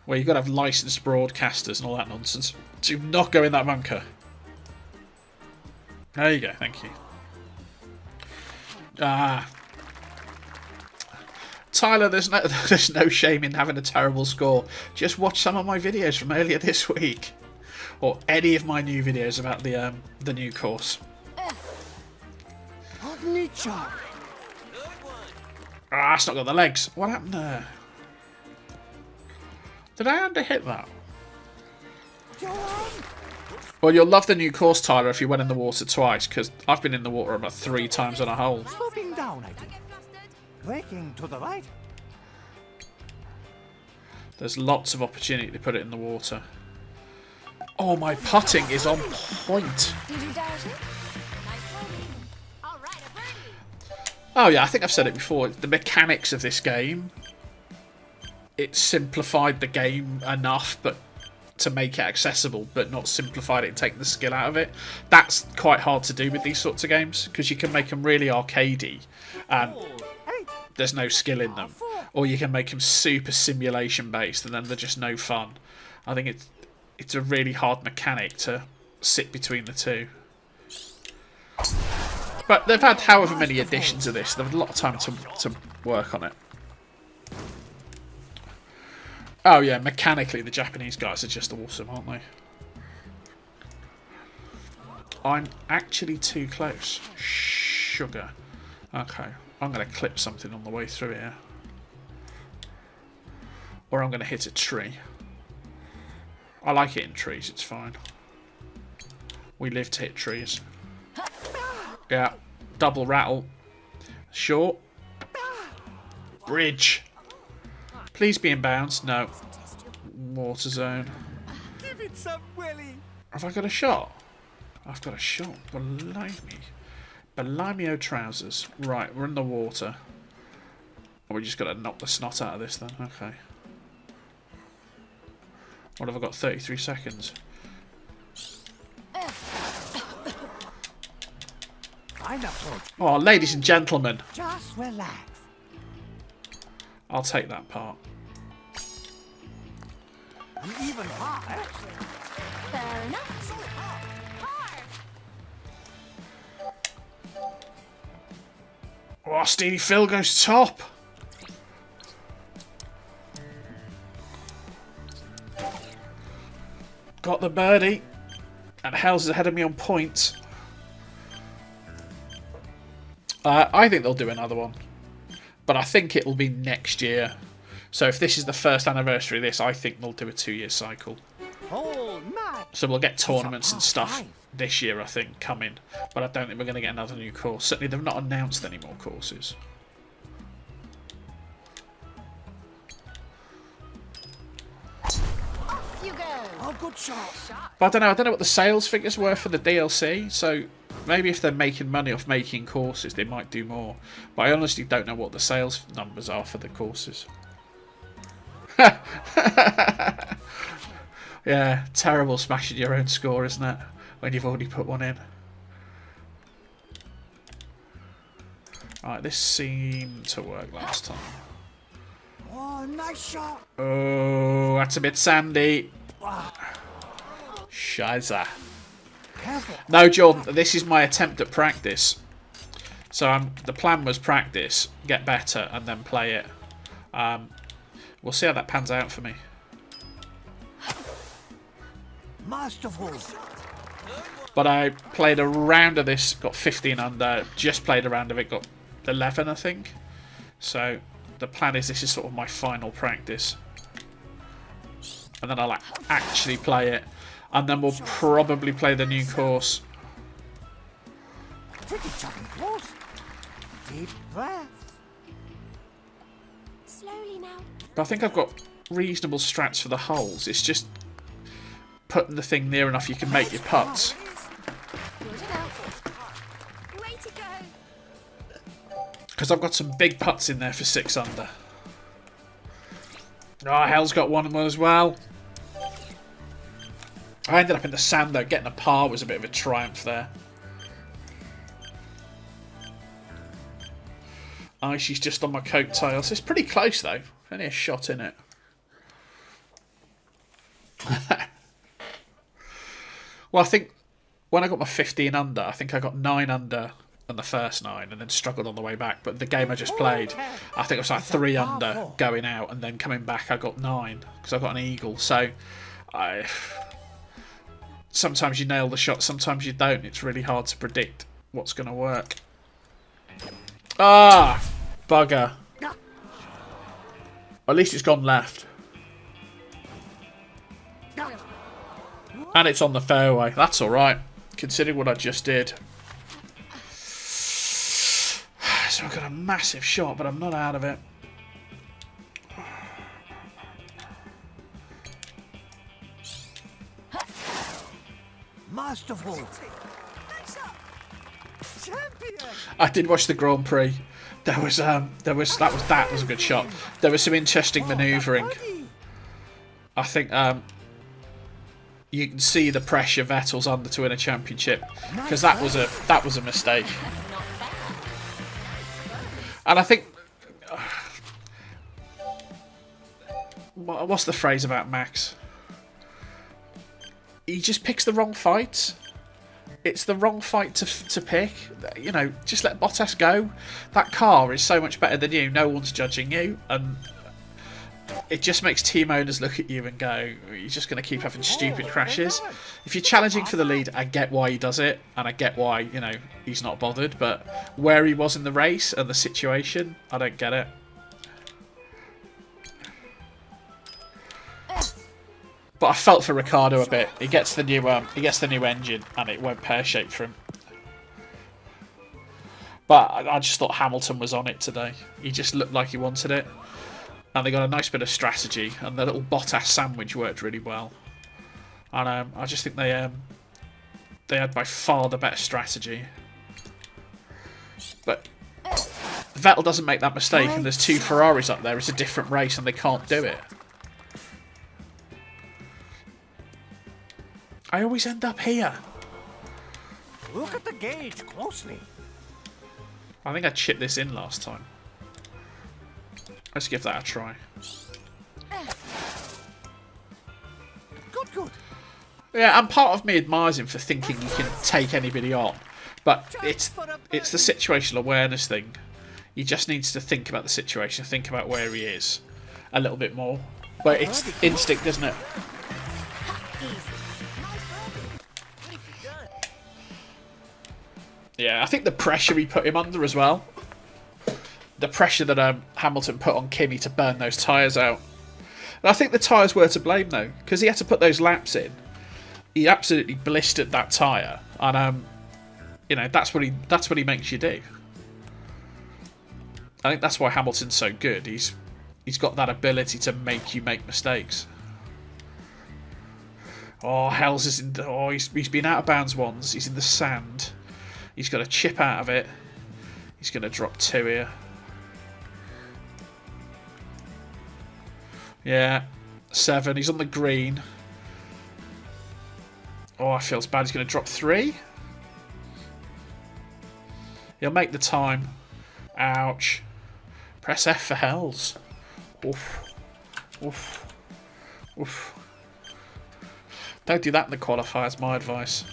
where you've got to have licensed broadcasters and all that nonsense. Do not go in that bunker. There you go, thank you. Tyler, there's no shame in having a terrible score. Just watch some of my videos from earlier this week, or any of my new videos about the new course.
Oh, neat shot.
It's not got the legs. What happened there? Did I under-hit that? Well, you'll love the new course, Tyler, if you went in the water twice, because I've been in the water about 3 times on a hole.
Sloping down, I think. Braking to the right.
There's lots of opportunity to put it in the water. Oh, my putting is on point.
Did you doubt it? Nice bogey. All right, a birdie.
Oh, yeah, I think I've said it before. The mechanics of this game, it simplified the game enough, but to make it accessible, but not simplified it and take the skill out of it. That's quite hard to do with these sorts of games, because you can make them really arcadey and there's no skill in them, or you can make them super simulation based and then they're just no fun. I think it's a really hard mechanic to sit between the two. But they've had however many editions of this, they've had a lot of time to work on it. Oh yeah, mechanically the Japanese guys are just awesome, aren't they? I'm actually too close. Sugar. Okay, I'm going to clip something on the way through here. Or I'm going to hit a tree. I like hitting trees, it's fine. We live to hit trees. Yeah, double rattle. Short. Bridge. Please be in bounds. No. Water zone.
Give it some, Willie.
Have I got a shot? I've got a shot. Blimey. Blimey trousers. Right, we're in the water. Oh, we just got to knock the snot out of this then. Okay. What have I got? 33 seconds.
Fine approach.
Oh, ladies and gentlemen.
Just relax.
I'll take that part.
An even par.
Fair enough. Par.
Oh, Steely Phil goes top. Got the birdie. And Hell's ahead of me on points. I think they'll do another one. But I think it will be next year. So if this is the first anniversary of this, I think they'll do a 2-year cycle.
Oh, man.
So we'll get tournaments and stuff this year, I think, coming. But I don't think we're going to get another new course. Certainly they've not announced any more courses.
Off you go.
Oh, good shot.
But I don't know what the sales figures were for the DLC. So maybe if they're making money off making courses, they might do more. But I honestly don't know what the sales numbers are for the courses. Yeah, terrible smashing your own score, isn't it? When you've already put one in. Right, this seemed to work last time.
Oh, nice shot.
Oh, that's a bit sandy. Shiza.
Careful.
No, Jordan, this is my attempt at practice. So the plan was practice, get better, and then play it. We'll see how that pans out for me.
Masterful.
But I played a round of this, got 15 under. Just played a round of it, got 11, I think. So the plan is this is sort of my final practice. And then I'll actually play it. And then we'll probably play the new course.
Pretty chugging close. Deep breath.
Slowly now.
But I think I've got reasonable strats for the holes. It's just putting the thing near enough you can make your putts.
Good enough. Way to go.
Because I've got some big putts in there for 6 under. Oh, Hell's got one as well. I ended up in the sand though. Getting a par was a bit of a triumph there. She's just on my coattails. It's pretty close though. Only a shot in it. Well, I think when I got my 15 under, I think I got 9 under on the first 9 and then struggled on the way back. But the game I just played, I think it was like 3 under going out and then coming back I got 9 because I got an eagle. So sometimes you nail the shot, sometimes you don't. It's really hard to predict what's going to work. Ah, bugger. At least it's gone left. And it's on the fairway. That's alright, considering what I just did. So I've got a massive shot, but I'm not out of it.
Masterful.
I did watch the Grand Prix. That was a good shot. There was some interesting manoeuvring. I think you can see the pressure Vettel's under to win a championship, because that was a mistake. And I think what's the phrase about Max? He just picks the wrong fights. It's the wrong fight to pick. You know, just let Bottas go. That car is so much better than you. No one's judging you, and it just makes team owners look at you and go, "You're just going to keep having stupid crashes." If you're challenging for the lead, I get why he does it, and I get why, you know, he's not bothered. But where he was in the race and the situation, I don't get it. But I felt for Ricardo a bit. He gets the new engine, and it went pear-shaped for him. But I just thought Hamilton was on it today. He just looked like he wanted it, and they got a nice bit of strategy, and the little Bottas sandwich worked really well. And I just think they had by far the better strategy. But Vettel doesn't make that mistake, and there's 2 Ferraris up there. It's a different race, and they can't do it. I always end up here.
Look at the gauge closely.
I think I chipped this in last time. Let's give that a try.
Good.
Yeah, and part of me admires him for thinking he can take anybody on. But it's the situational awareness thing. He just needs to think about the situation, think about where he is a little bit more. But it's instinct, isn't it? Yeah, I think the pressure he put him under as well. The pressure that Hamilton put on Kimi to burn those tyres out. And I think the tyres were to blame though, because he had to put those laps in. He absolutely blistered that tyre, and you know, that's what he makes you do. I think that's why Hamilton's so good. He's got that ability to make you make mistakes. Oh, Hells is in. Oh, he's been out of bounds once. He's in the sand. He's got a chip out of it. He's going to drop 2 here. Yeah, 7. He's on the green. Oh, I feels bad. He's going to drop 3. He'll make the time. Ouch. Press F for Hells. Oof. Oof. Oof. Don't do that in the qualifiers, my advice.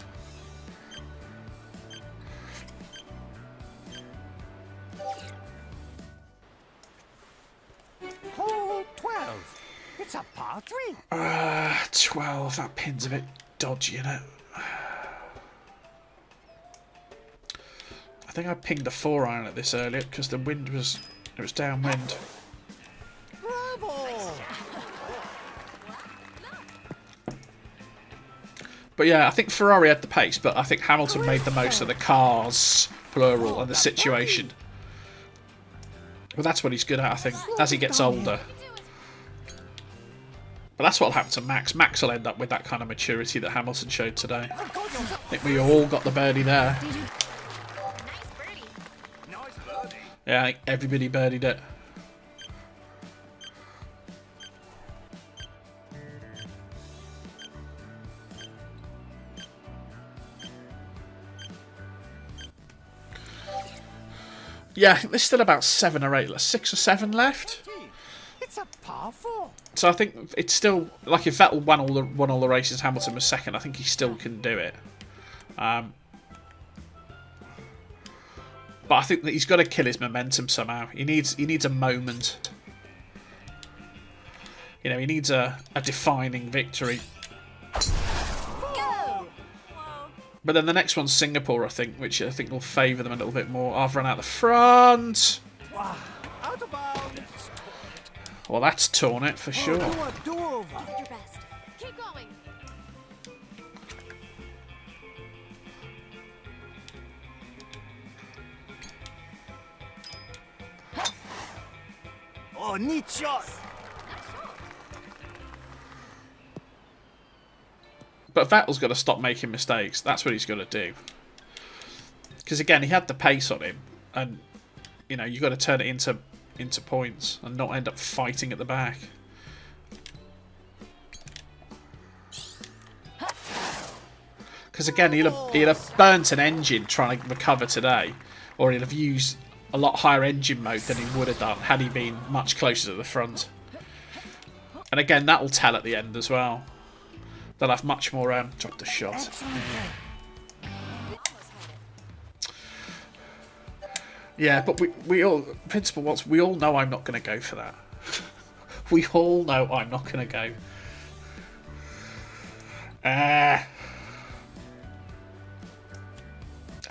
Hole 12. It's a par 3.
12. That pin's a bit dodgy, isn't it? I think I pinged a 4-iron at this earlier because the wind was downwind.
Bravo!
But yeah, I think Ferrari had the pace, but I think Hamilton made the most of the cars, plural, and the situation. But that's what he's good at, I think, as he gets older. But that's what'll happen to Max. Max will end up with that kind of maturity that Hamilton showed today. I think we all got the birdie there.
Nice birdie.
Yeah, I think everybody birdied it. Yeah, I think there's still about 7 or 8, 6 or 7 left.
It's a par 4.
So I think it's still, like, if Vettel won all the races, Hamilton was second, I think he still can do it. But I think that he's got to kill his momentum somehow. He needs a moment. You know, he needs a defining victory.
Go!
But then the next one's Singapore, I think, which I think will favour them a little bit more. I've run out the front.
Wow. Out of bounds.
Well, that's torn it for sure.
Do a do-over.
Give it your best. Keep going.
Oh, neat shot.
But Vettel's got to stop making mistakes. That's what he's got to do. Because again, he had the pace on him, and you know, you've got to turn it into points and not end up fighting at the back. Because again, he'll have burnt an engine trying to recover today, or he'll have used a lot higher engine mode than he would have done had he been much closer to the front. And again, that will tell at the end as well. They'll have much more drop the shot. Yeah, but we all, principle what's we all know I'm not going to go for that. We all know I'm not going to go.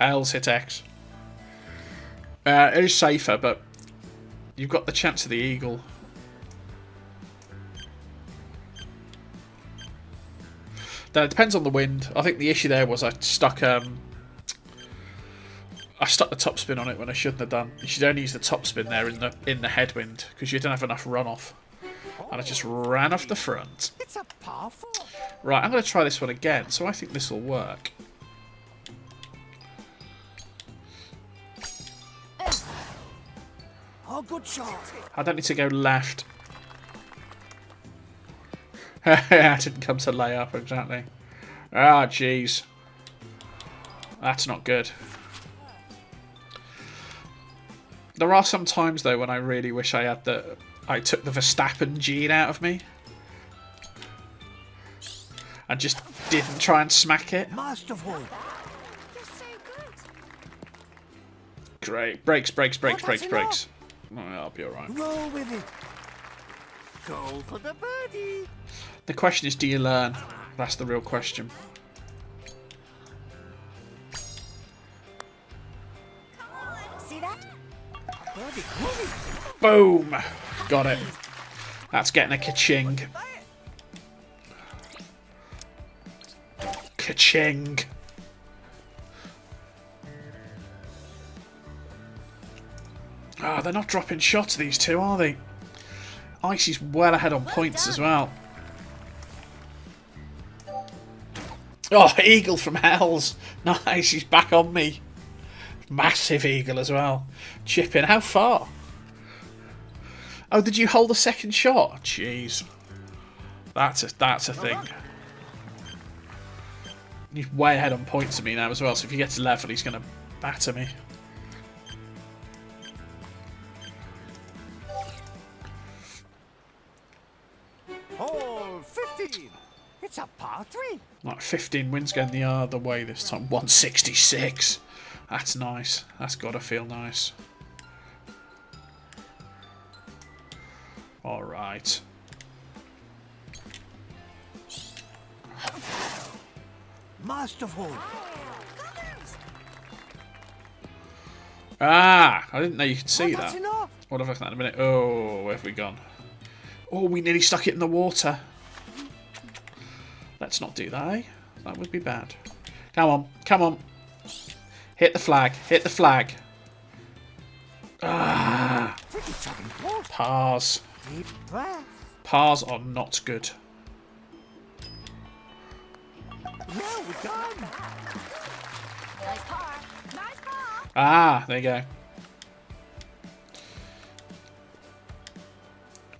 L's hit X. It is safer, but you've got the chance of the eagle. Then it depends on the wind. I think the issue there was I stuck the topspin on it when I shouldn't have done. You should only use the topspin there in the headwind because you don't have enough runoff. And I just ran off the front.
It's a par 4.
Right, I'm going to try this one again. So I think this will work.
Oh, good shot.
I don't need to go left. I didn't come to lay up exactly. Ah, jeez. That's not good. There are some times though when I really wish I took the Verstappen gene out of me and just didn't try and smack it.
Masterful.
You're so good.
Great. Brakes.
that's
Oh, I'll be alright.
Roll with it. Go for the birdie.
The question is, do you learn? That's the real question.
See that?
Birdie, moving.
Boom! Got it. That's getting a ka-ching. Ka-ching. Ah, they're not dropping shots, these two, are they? Icy's well ahead on points as well. Oh, eagle from Hells. Nice, he's back on me. Massive eagle as well. Chipping. How far? Oh, did you hold a second shot? Jeez. That's a thing. He's way ahead on points of me now as well, so if he gets level, he's going to batter me.
Hole 15. It's a par 3.
Like 15 wins going the other way this time. 166. That's nice. That's got to feel nice. Alright.
Masterful.
Ah! I didn't know you could see
That's
that.
enough.
What have I found in a minute? Oh, where have we gone? Oh, we nearly stuck it in the water. Let's not do that, eh? That would be bad. Come on, come on. Hit the flag, hit the flag. Ah!
Pretty chugging close.
Pars.
Deep breath.
Pars are not good.
Well done.
Nice par. Nice par.
Ah, there you go.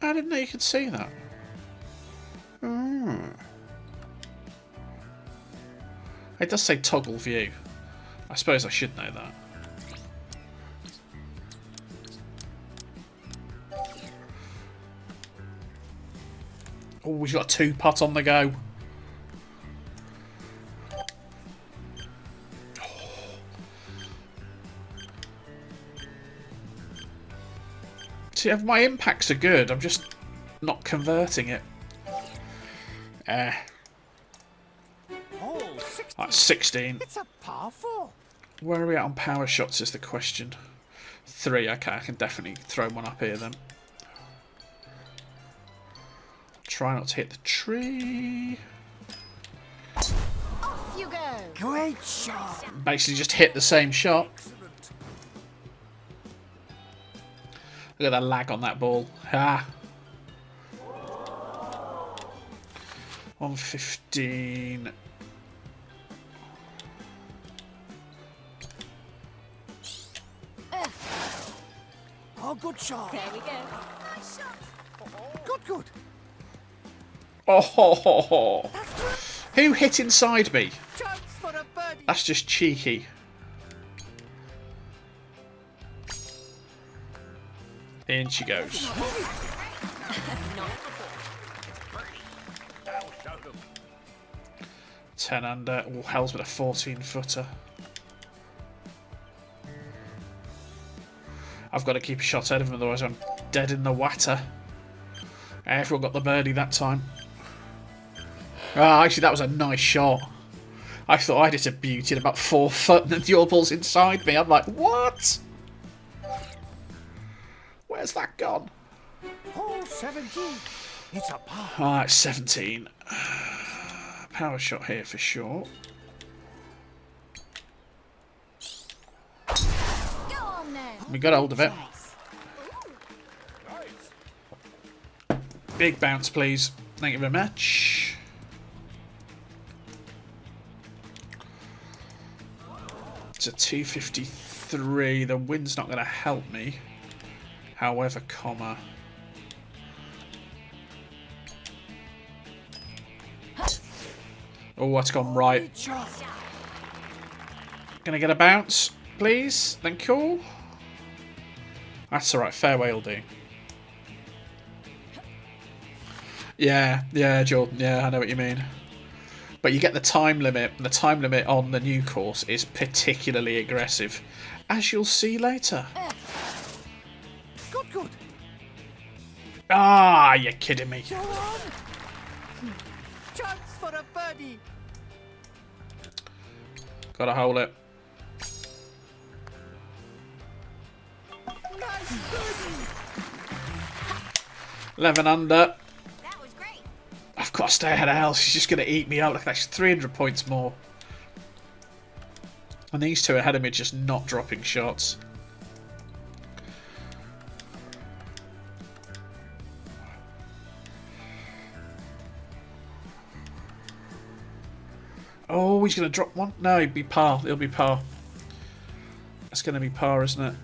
I didn't know you could see that. It does say toggle view. I suppose I should know that. Oh, we've got a 2-putt on the go. See, my impacts are good. I'm just not converting it.
Hole 16.
That's 16.
It's a par 4.
Where are we at on power shots is the question. 3, okay, I can definitely throw one up here then. Try not to hit the tree.
Off you go.
Great shot.
Basically just hit the same shot. Look at the lag on that ball. Ah. 115.
Oh, good shot.
There we go. Nice shot.
Good.
Oh, ho, ho, ho. Who hit inside me?
Chance for a birdie.
That's just cheeky. In she goes.
Not before.
10 under. Oh, hell's with a 14-footer. I've got to keep a shot ahead of him, otherwise I'm dead in the water. Everyone got the birdie that time. Ah, actually, that was a nice shot. I thought I'd hit a beauty at about 4 foot, and then your ball's inside me. I'm like, what? Where's that gone?
Hole 17. It's a par.
Alright, 17. Power shot here for sure.
Go on then.
We got hold of it. Big bounce, please. Thank you very much. It's a 253. The wind's not going to help me. However, comma. Oh, that's gone right.
Great shot.
Gonna get a bounce, please. Thank you. That's alright. Fairway will do. Yeah, Jordan. Yeah, I know what you mean. But you get the time limit. And the time limit on the new course is particularly aggressive, as you'll see later.
Good.
Ah, you're kidding me.
Go on. Chance for a birdie.
Gotta hold it.
Nice birdie.
11 under.
That was great.
I've got to stay ahead of Hell. She's just going to eat me up. Look, that's 300 points more. And these two ahead of me just not dropping shots. Oh, he's going to drop one? No, he'll be par. It'll be par. That's going to be par, isn't it?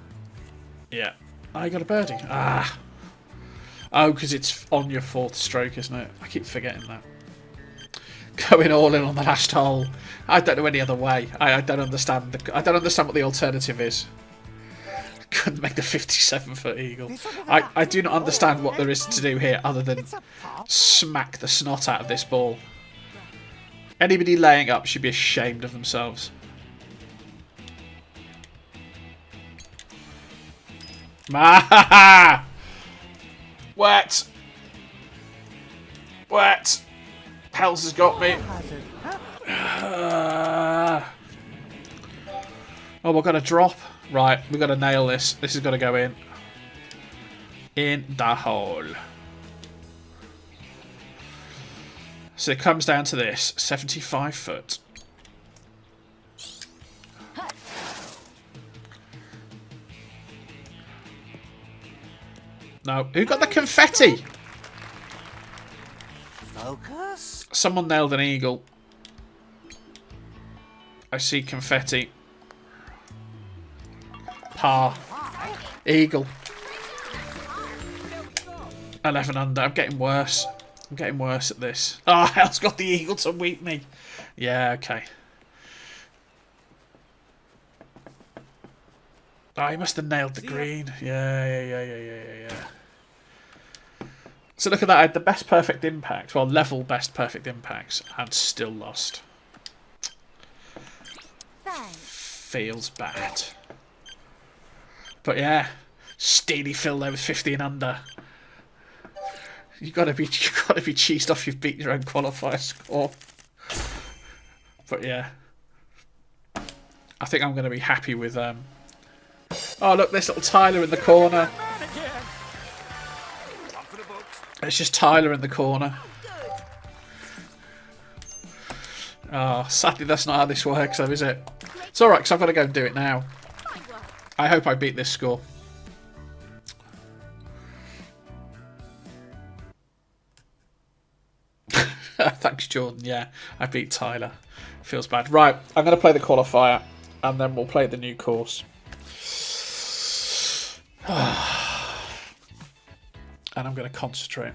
Yeah. Oh, you got a birdie. Ah. Oh, because it's on your 4th stroke, isn't it? I keep forgetting that. Going all in on the last hole. I don't know any other way. I don't understand. I don't understand what the alternative is. Couldn't make the 57-foot eagle. I do not understand what there is to do here other than smack the snot out of this ball. Anybody laying up should be ashamed of themselves. Wet. Pels has got me. Oh, we've got to drop. Right, we've got to nail this. This has got to go in. In the hole. So it comes down to this. 75 foot. No. Who got the confetti?
Focus.
Someone nailed an eagle. I see confetti. Par. Eagle. 11 under. I'm getting worse. I'm getting worse at this. Oh, Hell's got the eagle to weep me. Yeah, okay. Oh, he must have nailed the green. Yeah. So look at that. I had the best perfect impact. Well, level best perfect impacts. And still lost.
Thanks.
Feels bad. But yeah. Steely Phil there with 15 under. You gotta be cheesed off you've beaten your own qualifier score. But yeah. I think I'm gonna be happy with oh look, there's little Tyler in the corner. It's just Tyler in the corner. Oh, sadly that's not how this works though, is it? It's alright, because I've got to go and do it now. I hope I beat this score. Thanks, Jordan. Yeah, I beat Tyler. Feels bad. Right, I'm going to play the qualifier, and then we'll play the new course. And I'm going to concentrate.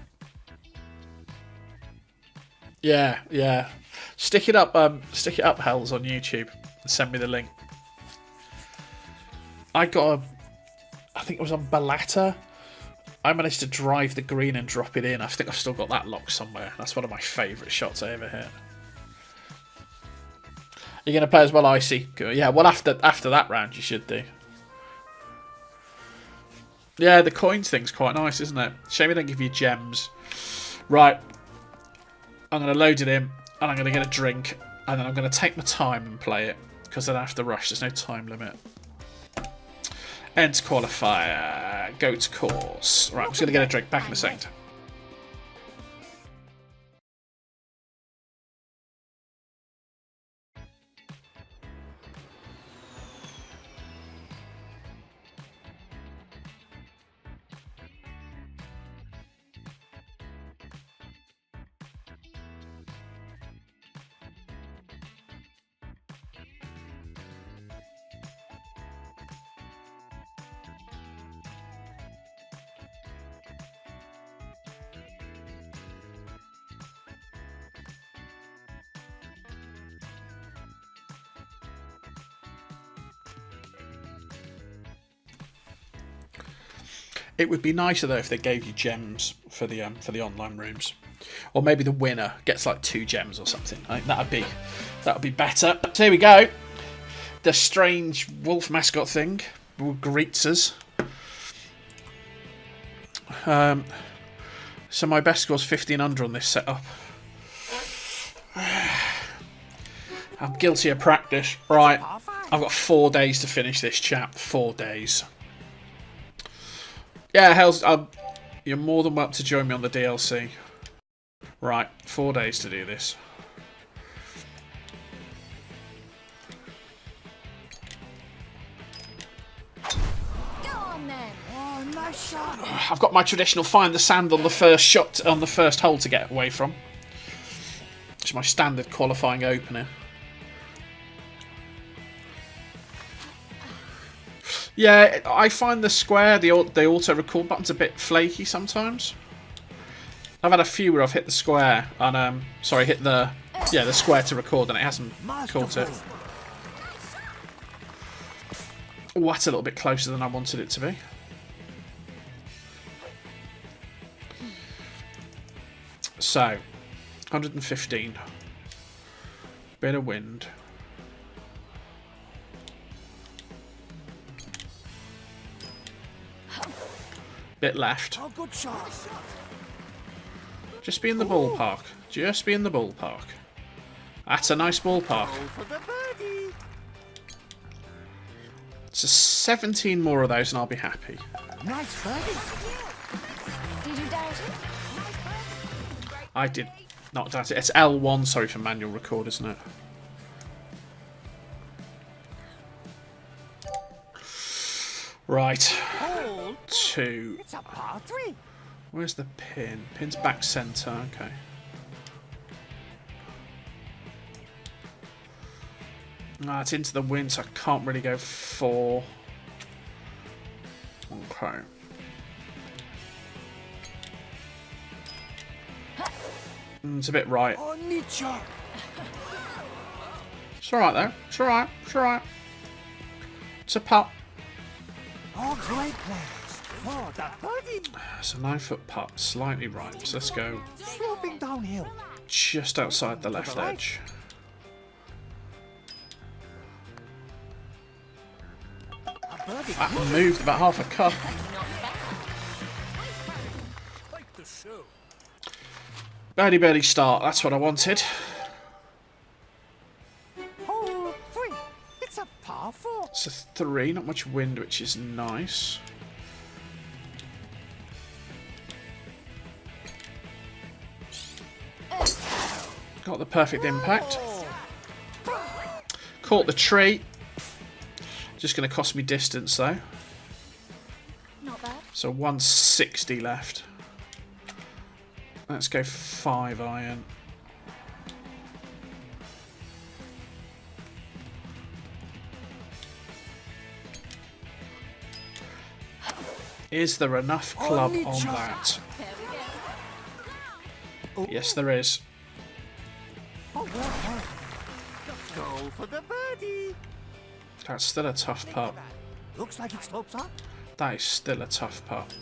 Yeah. Stick it up, Hells, on YouTube, and send me the link. I think it was on Balata. I managed to drive the green and drop it in. I think I've still got that locked somewhere. That's one of my favourite shots I ever hit. You're going to play as well, Icy? Good. Yeah, well, after that round, you should do. Yeah, the coins thing's quite nice, isn't it? Shame they don't give you gems. Right. I'm going to load it in, and I'm going to get a drink, and then I'm going to take my time and play it, because then I have to rush. There's no time limit. Enter qualifier. Go to course. Right, I'm just going to get a drink. Back in a second. It would be nicer though if they gave you gems for the online rooms, or maybe the winner gets like 2 gems or something. I think that'd be better. So here we go. The strange wolf mascot thing greets us. So my best score's 15 under on this setup. I'm guilty of practice. Right, I've got 4 days to finish this, chap. 4 days. Yeah, Hells, you're more than welcome to join me on the DLC. Right, 4 days to do this.
Go on then.
Oh, nice shot.
I've got my traditional find the sand on the first shot on the first hole to get away from. It's my standard qualifying opener. Yeah, I find the square, the auto record button's a bit flaky sometimes. I've had a few where I've hit the square and hit the square to record and it hasn't caught it. Oh, that's a little bit closer than I wanted it to be. So, 115. Bit of wind. Bit left.
Oh, good shot.
Just be in the ballpark. Just be in the ballpark. That's a nice ballpark.
Go for the birdie.
So 17 more of those and I'll be happy.
Nice birdie.
Did you doubt it?
I did not doubt it. It's L1, sorry, for manual record, isn't it? Right.
Hole
2.
It's a par 3.
Where's the pin? Pin's back centre, okay. Ah, it's into the wind, so I can't really go 4. Okay. It's a bit right.
Oh, Nietzsche.
It's alright though. It's alright. It's alright. It's a putt.
Oh, great plans. For the birdie.
It's a 9-foot putt. Slightly right. So let's go
Sloping downhill.
just outside the left
right.
edge.
A birdie.
That moved about half a cup.
Like the show.
Birdie start. That's what I wanted.
Hole 3. It's a par 4.
It's a 3. Not much wind, which is nice. Got the perfect impact. Caught the tree. Just going to cost me distance though.
Not bad.
So 160 left. Let's go 5 iron. Is there enough club on that?
There we go.
Yes, there is.
Oh, well done. Go for the birdie.
That's still a tough putt.
Looks like it slopes up.
That is still a tough putt.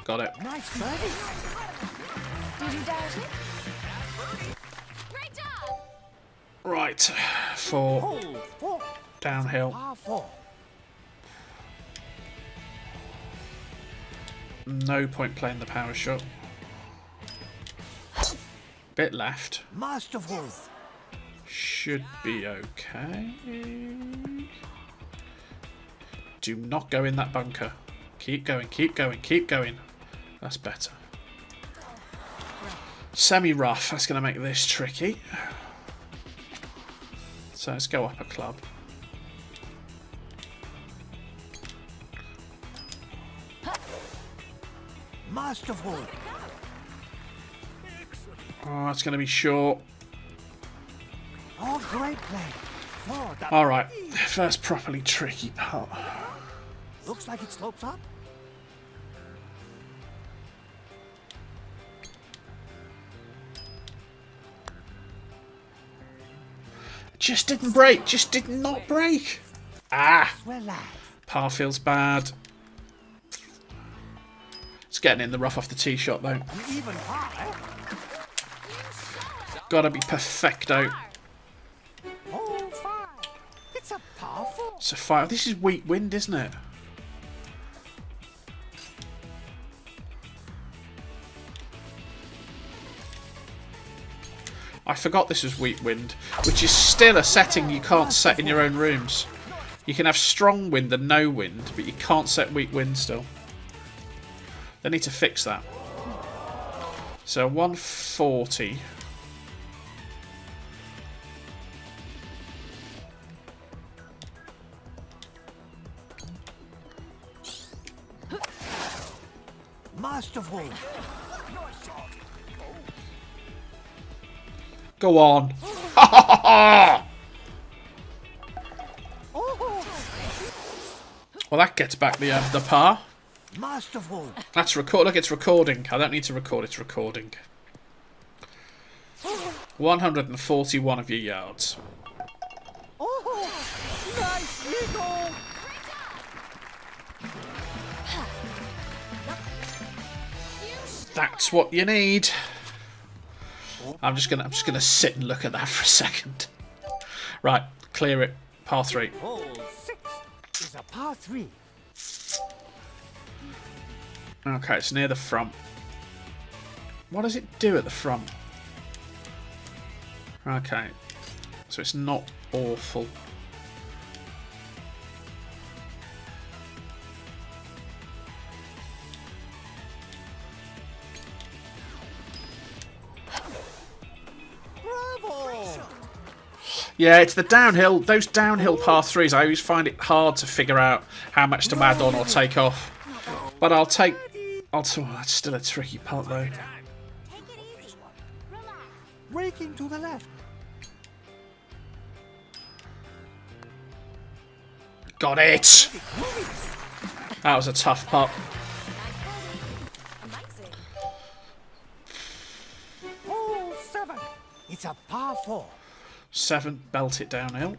Got it.
Nice birdie.
Did you doubt it? Great job.
Right, 4
Hole 4.
downhill.
Par 4.
No point playing the power shot. Bit left.
Masterful.
Should be okay. Do not go in that bunker. Keep going, keep going, keep going. That's better. Semi-rough. That's going to make this tricky. So let's go up a club.
Masterful.
Oh, that's going to be short.
Oh, great play. For the
Alright,
birdie.
first properly tricky putt.
Looks like it slopes up.
Just didn't break. Just did not break. Ah,
Relax.
par feels bad. It's getting in the rough off the tee shot though.
An even par, eh?
Gotta be perfecto.
Hole 5. It's a par 4.
So 5. This is weak wind, isn't it? I forgot this was weak wind, which is still a setting you can't set in your own rooms. You can have strong wind and no wind, but you can't set weak wind still. They need to fix that. So 140.
Masterful.
Go on.
Oh,
Well, that gets back the par.
masterful.
That's record. Look, it's recording. I don't need to record. It's recording. 141 of your yards.
Oh, nice eagle.
That's what you need. I'm just gonna sit and look at that for a second. Right, clear it. Par 3.
Hole 6 is a par 3.
Okay, it's near the front. What does it do at the front? Okay, so it's not awful.
Bravo.
Yeah, it's the downhill. Those downhill par 3s, I always find it hard to figure out how much to add on or take off. But I'll take... Oh, that's still a tricky putt though.
Take it easy. Relax.
Breaking to the left.
Got it! That was a tough putt.
Nice birdie. Amazing.
4.
7, belt it downhill.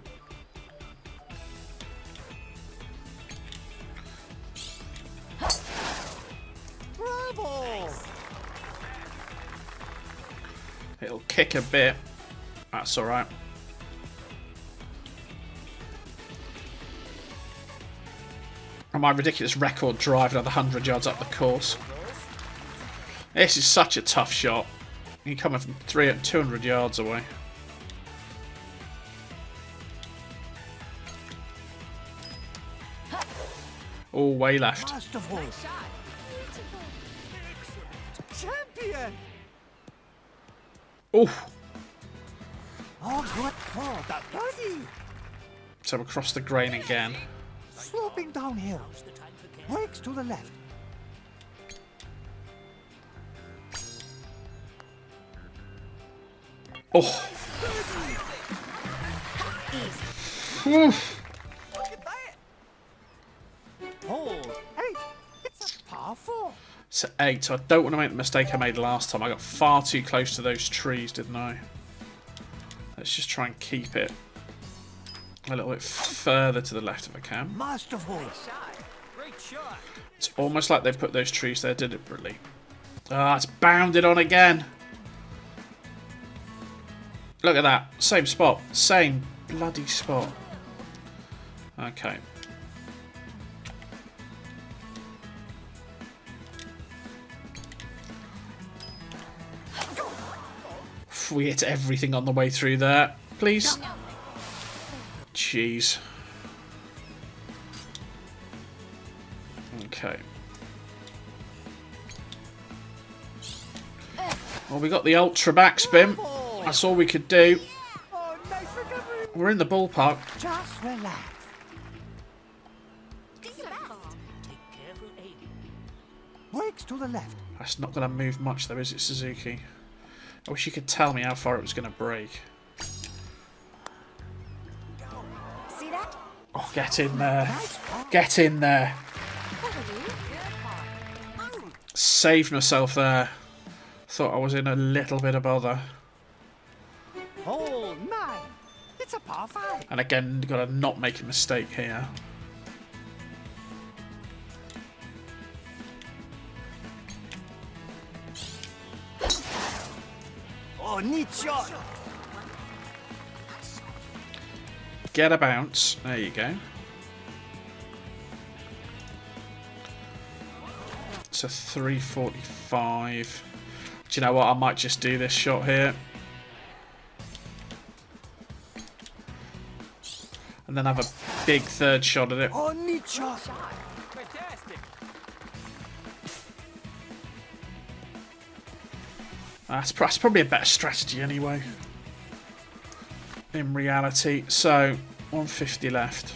Bravo!
It'll kick a bit. That's alright. And my ridiculous record drive another 100 yards up the course. This is such a tough shot. You're coming from 200 yards away. Oh, way left.
Masterful!
Nice shot. Beautiful.
Champion!
Oh,
Oh, good for the birdie!
so across the grain again.
Sloping downhill. Brakes to the left.
Oh.
Easy.
Oof.
Look at that! Hole 8. It's a par 4.
So 8. So I don't want to make the mistake I made last time. I got far too close to those trees, didn't I? Let's just try and keep it a little bit further to the left if I can.
Masterful!
Great shot.
It's almost like they've put those trees there deliberately. Ah, it's bounded on again. Look at that. Same spot. Same bloody spot. Okay. We hit everything on the way through there. Please. Jeez. Okay. Well, we got the ultra backspin. That's all we could do.
Oh, nice recovery!
We're in the ballpark.
Just relax.
Decent ball.
Take careful aim.
Brakes to the left.
That's not going to move much though, is it, Suzuki? I wish you could tell me how far it was going to break.
See that?
Oh, get in there. Get in there.
That'll do. Good par.
Saved myself there. Thought I was in a little bit of bother.
Hole 9. It's a par 5.
And again, got to not make a mistake here.
Oh, neat shot.
Get a bounce. There you go. It's a 345. Do you know what? I might just do this shot here. And then have a big third shot at it.
Oh, neat shot.
Fantastic.
That's probably a better strategy anyway. In reality. So, 150 left.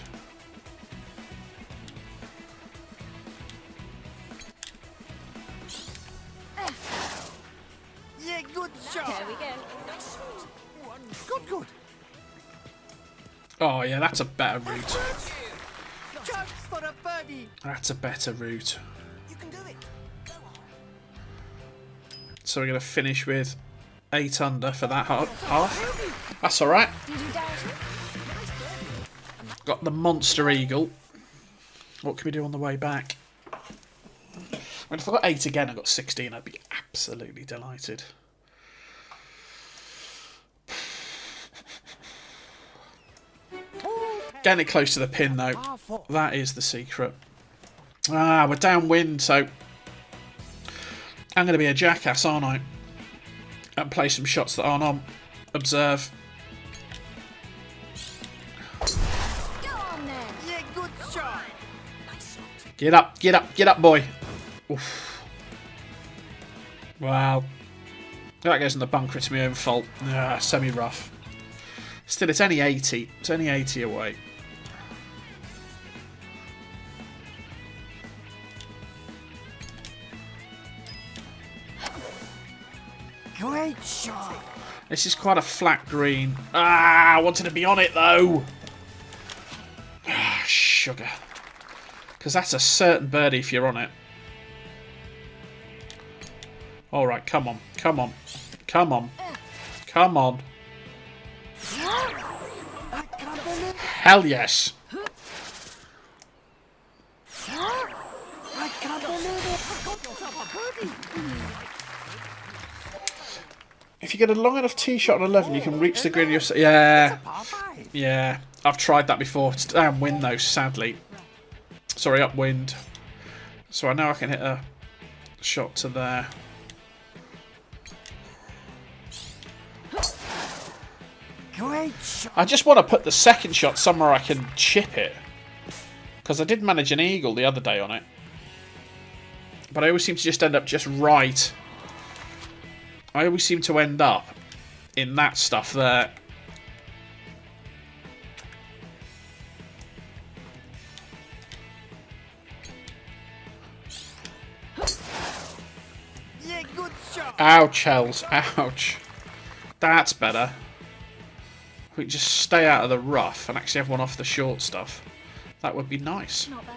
Yeah, good shot.
There we go.
Good, good.
Oh yeah, that's a better route.
Chance for a birdie.
That's a better route.
You can do it. Go on.
So we're going to finish with 8 under for that half. That's alright.
Did you doubt it?
Got the Monster Eagle. What can we do on the way back? I mean, if I got 8 again, I got 16, I'd be absolutely delighted. Getting it close to the pin, though.
Par 4.
That is the secret. Ah, we're downwind, so I'm going to be a jackass, aren't I? And play some shots that aren't on. Observe.
Go on then.
Yeah, good shot.
Get up, get up, get up, boy. Oof. Wow. That goes in the bunker, it's my own fault. Ah, semi-rough. Still, it's only 80. It's only 80 away.
Great shot.
This is quite a flat green. Ah, I wanted to be on it, though. Ah, sugar. Because that's a certain birdie if you're on it. Alright, come on. Come on. Come on. Come on. Hell yes.
I can't believe it. I got yourself a birdie.
If you get a long enough tee shot on 11, you can reach the green yourself. Yeah.
Par 5.
Yeah. I've tried that before. It's downwind though, sadly. Sorry, upwind. So I know I can hit a shot to there.
Great shot.
I just want to put the second shot somewhere I can chip it. Because I did manage an eagle the other day on it. But I always seem to just end up just right. I always seem to end up in that stuff there.
Yeah, good shot.
Ouch, Hells. Ouch. That's better. We can just stay out of the rough and actually have one off the short stuff. That would be nice.
Not bad.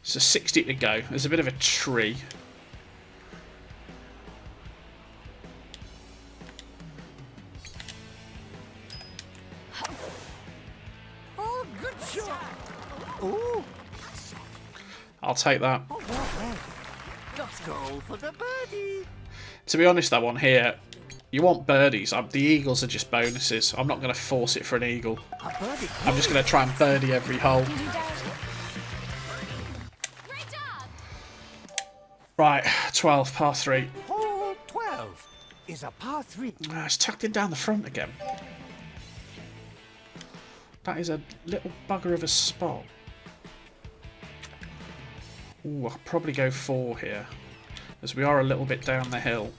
So 60 to go. There's a bit of a tree.
Oh, good shot. Ooh.
I'll take that.
Oh, well played. Go for the birdie.
To be honest, that one here, you want birdies. The eagles are just bonuses. I'm not going to force it for an eagle.
A birdie.
I'm just going to try and birdie every hole.
Did you dare it? Great job.
Right, 12, par 3.
Hole 12 is a par 3.
It's tucked in down the front again. That is a little bugger of a spot. Ooh, I'll probably go 4 here, as we are a little bit down the hill.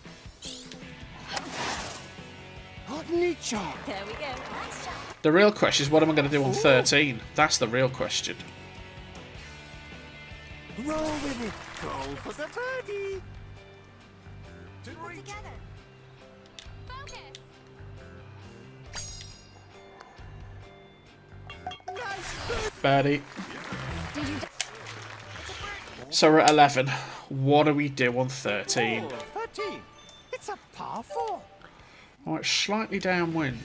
Oh, neat shot.
There we go. Nice shot.
The real question is, what am I going to do on 13? That's the real question.
Roll with it. Go for the birdie.
Keep it together. Focus.
Nice birdie.
Birdie.
Did you dare?
So we're at 11. What do we do on 13?
Hole 13. It's a par 4.
Oh, it's slightly downwind.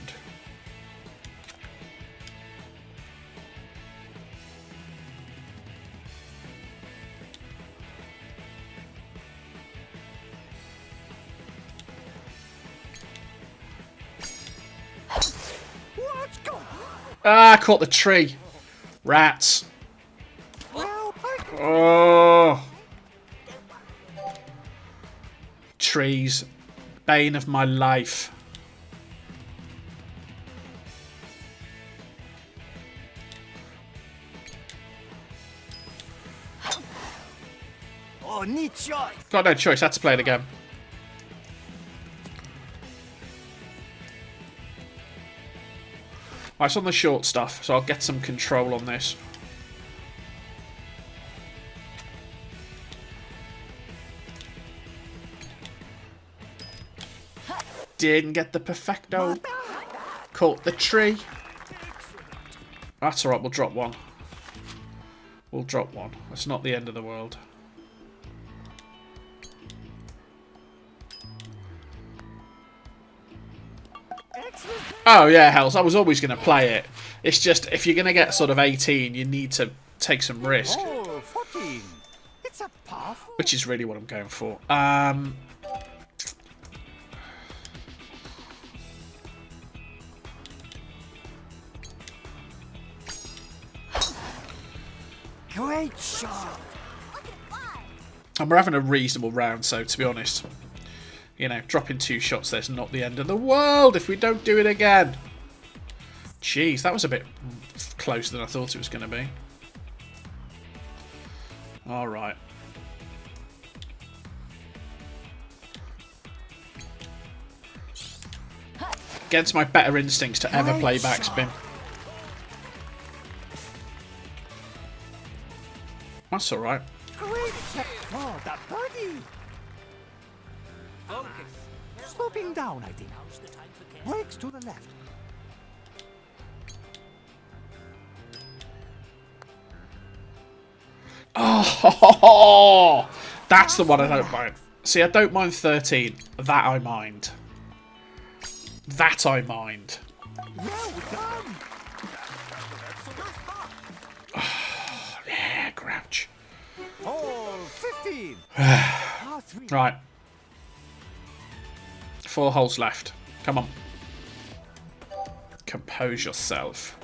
Let's go.
Ah, I caught the tree. Rats.
Well played.
Oh. Trees. Bane of my life.
Oh, neat shot.
Got no choice, had to play it again. Right, it's on the short stuff, so I'll get some control on this. Didn't get the perfecto. Caught the tree. That's alright, we'll drop one. We'll drop one. That's not the end of the world.
Excellent.
Oh yeah, Hells, I was always going to play it. It's just, if you're going to get sort of 18, you need to take some risk.
Hole 14. It's a par 4.
Which is really what I'm going for.
Great shot.
Look at fly.
And we're having a reasonable round, so to be honest, you know, dropping 2 shots there's not the end of the world if we don't do it again. Jeez, that was a bit closer than I thought it was going to be. Alright. Against my better instincts to ever play backspin. That's alright.
Great shot for the birdie.
Focus.
Sloping down, I think.
Now's the time for care.
Breaks to the left.
Oh, that's the one I don't mind. See, I don't mind 13. That I mind. That I mind.
Well done.
Crouch.
Hole 15. Par 3.
Right. 4 holes left. Come on. Compose yourself.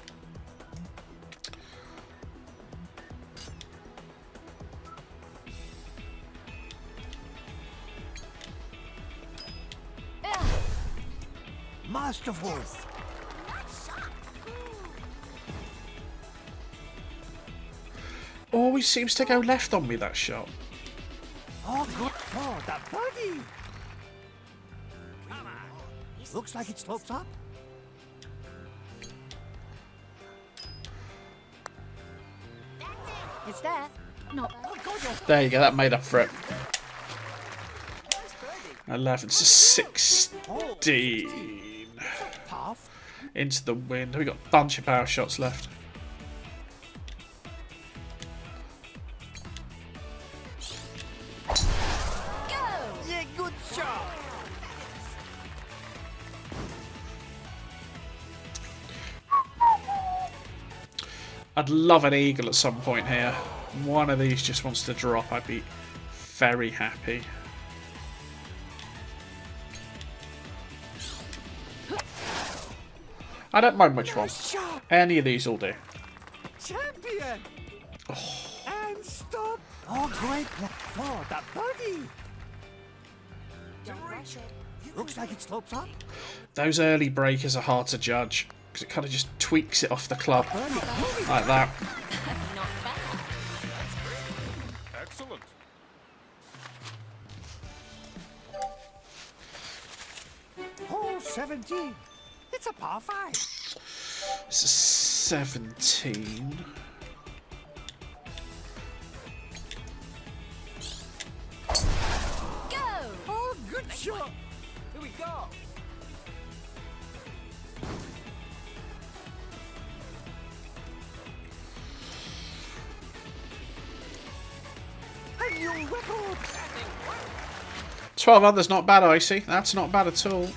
Masterful.
Always seems to go left on me, that shot.
Oh, good for the birdie. Come on. Looks like it slopes up.
It's there. Not
Oh, gorgeous.
There you go, that made up for it.
Nice birdie.
11 to 16.
Half.
Into the wind. We've got a bunch of power shots left.
Yeah, good shot.
I'd love an eagle at some point here. One of these just wants to drop. I'd be very happy. I don't mind which one.
Shot.
Any of these will do.
Champion. And stop. Oh, great for the birdie.
don't rush it.
Looks like it slopes up.
Those early breakers are hard to judge because it kind of just tweaks it off the club
Birdie.
like that.
Not bad.
Excellent.
Hole 17. It's a par 5.
It's a 17.
Go!
Oh, good shot.
Here we go.
A new record.
12 under's not bad, Icy. That's not bad at all.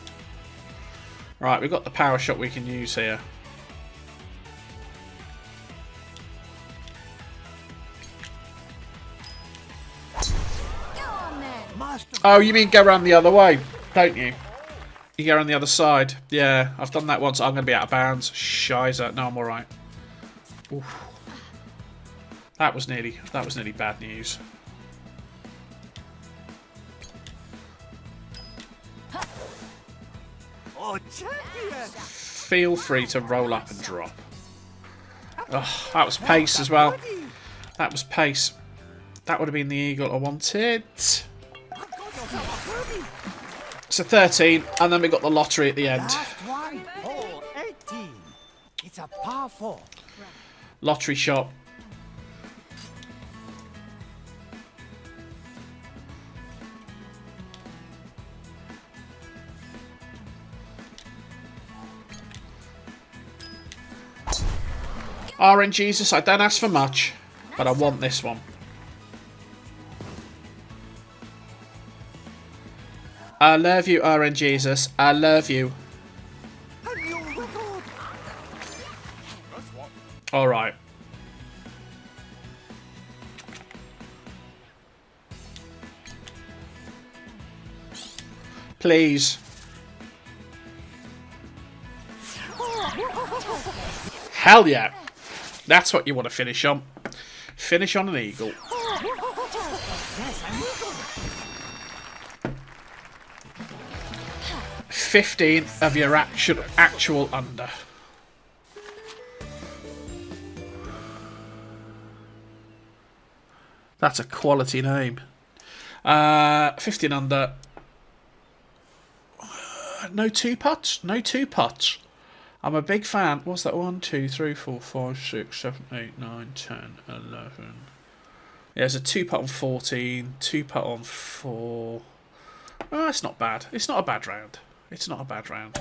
Right, we've got the power shot we can use here.
Go on then.
Master.
Oh, you mean go around the other way, don't you? You go around the other side. Yeah, I've done that once. I'm going to be out of bounds. Shizer. No, I'm alright. That was nearly bad news.
Oh, champion.
Feel free to roll up and drop. Oh, that was pace as well.
Birdie.
That was pace. That would have been the eagle I wanted.
Birdie.
It's a 13, and then we got the lottery at the end.
Last one. Hole 18. It's a par 4.
Lottery shot. RNGesus, I don't ask for much, but I want this one. I love you, RNGesus. I love you.
A new record.
Alright. Please. Hell yeah. That's what you want to finish on. Finish on an eagle.
Yes, an eagle.
15 of your actual under. That's a quality name. 15 under. No two putts. No two putts. I'm a big fan. What's that? 1, 2, 3, 4, 5, 6, 7, 8, 9, 10, 11. Yeah, there's a 2 putt on 14, 2 putt on 4. Oh, it's not bad. It's not a bad round. It's not a bad round.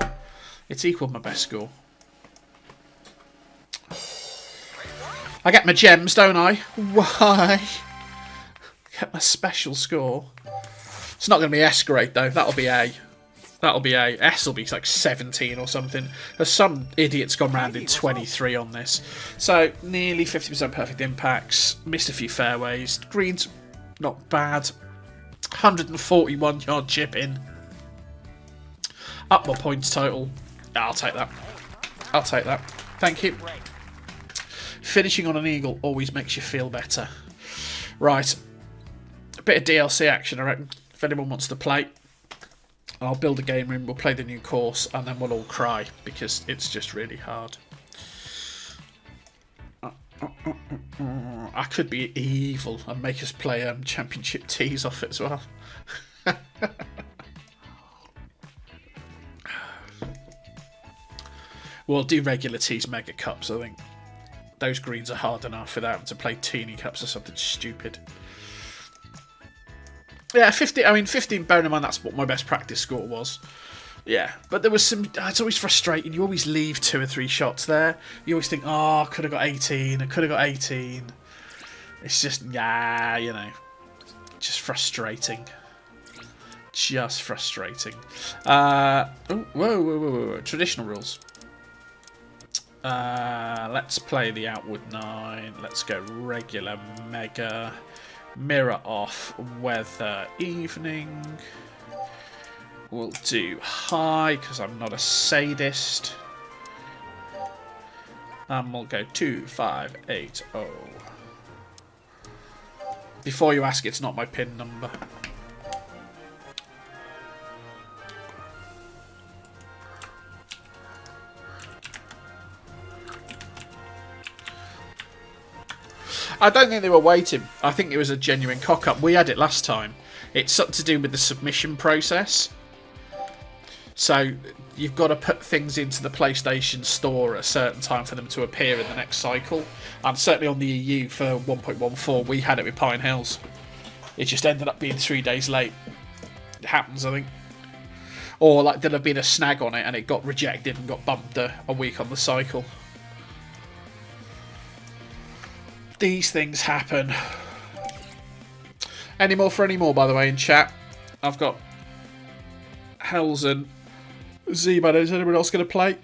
It's equalled my best score. I get my gems, don't I? Why? Get my special score. It's not going to be S grade though. That'll be A. That'll be A. S will be like 17 or something. There's some idiot's gone round in 23 on this. So nearly 50% perfect impacts. Missed a few fairways. Greens, not bad. 141 yard chip in. Up my points total. I'll take that. I'll take that. Thank you. Finishing on an eagle always makes you feel better. Right. A bit of DLC action, I reckon. If anyone wants to play, I'll build a game room, we'll play the new course, and then we'll all cry, because it's just really hard. I could be evil and make us play championship tees off it as well. We'll do regular tees mega cups, I think. Those greens are hard enough without having to play teeny cups or something stupid. Yeah, 15. I mean, 15. Bearing in mind that's what my best practice score was. Yeah, but there was some. It's always frustrating. You always leave 2 or 3 shots there. You always think, oh, I could have got 18. I could have got 18. It's just, yeah, you know, just frustrating. Just frustrating. Oh, whoa. Traditional rules. Let's play the outward 9. Let's go regular mega. Mirror off, weather, evening. We'll do high because I'm not a sadist. And we'll go 2580. Before you ask, it's not my PIN number. I don't think they were waiting. I think it was a genuine cock-up. We had it last time. It's something to do with the submission process. So you've got to put things into the PlayStation Store at a certain time for them to appear in the next cycle. And certainly on the EU for 1.14, we had it with Pine Hills. It just ended up being 3 days late. It happens, I think. Or like there'd have been a snag on it and it got rejected and got bumped a week on the cycle. These things happen. Any more for any more, by the way, in chat? I've got Hells and Z-Man. Is anyone else going to play?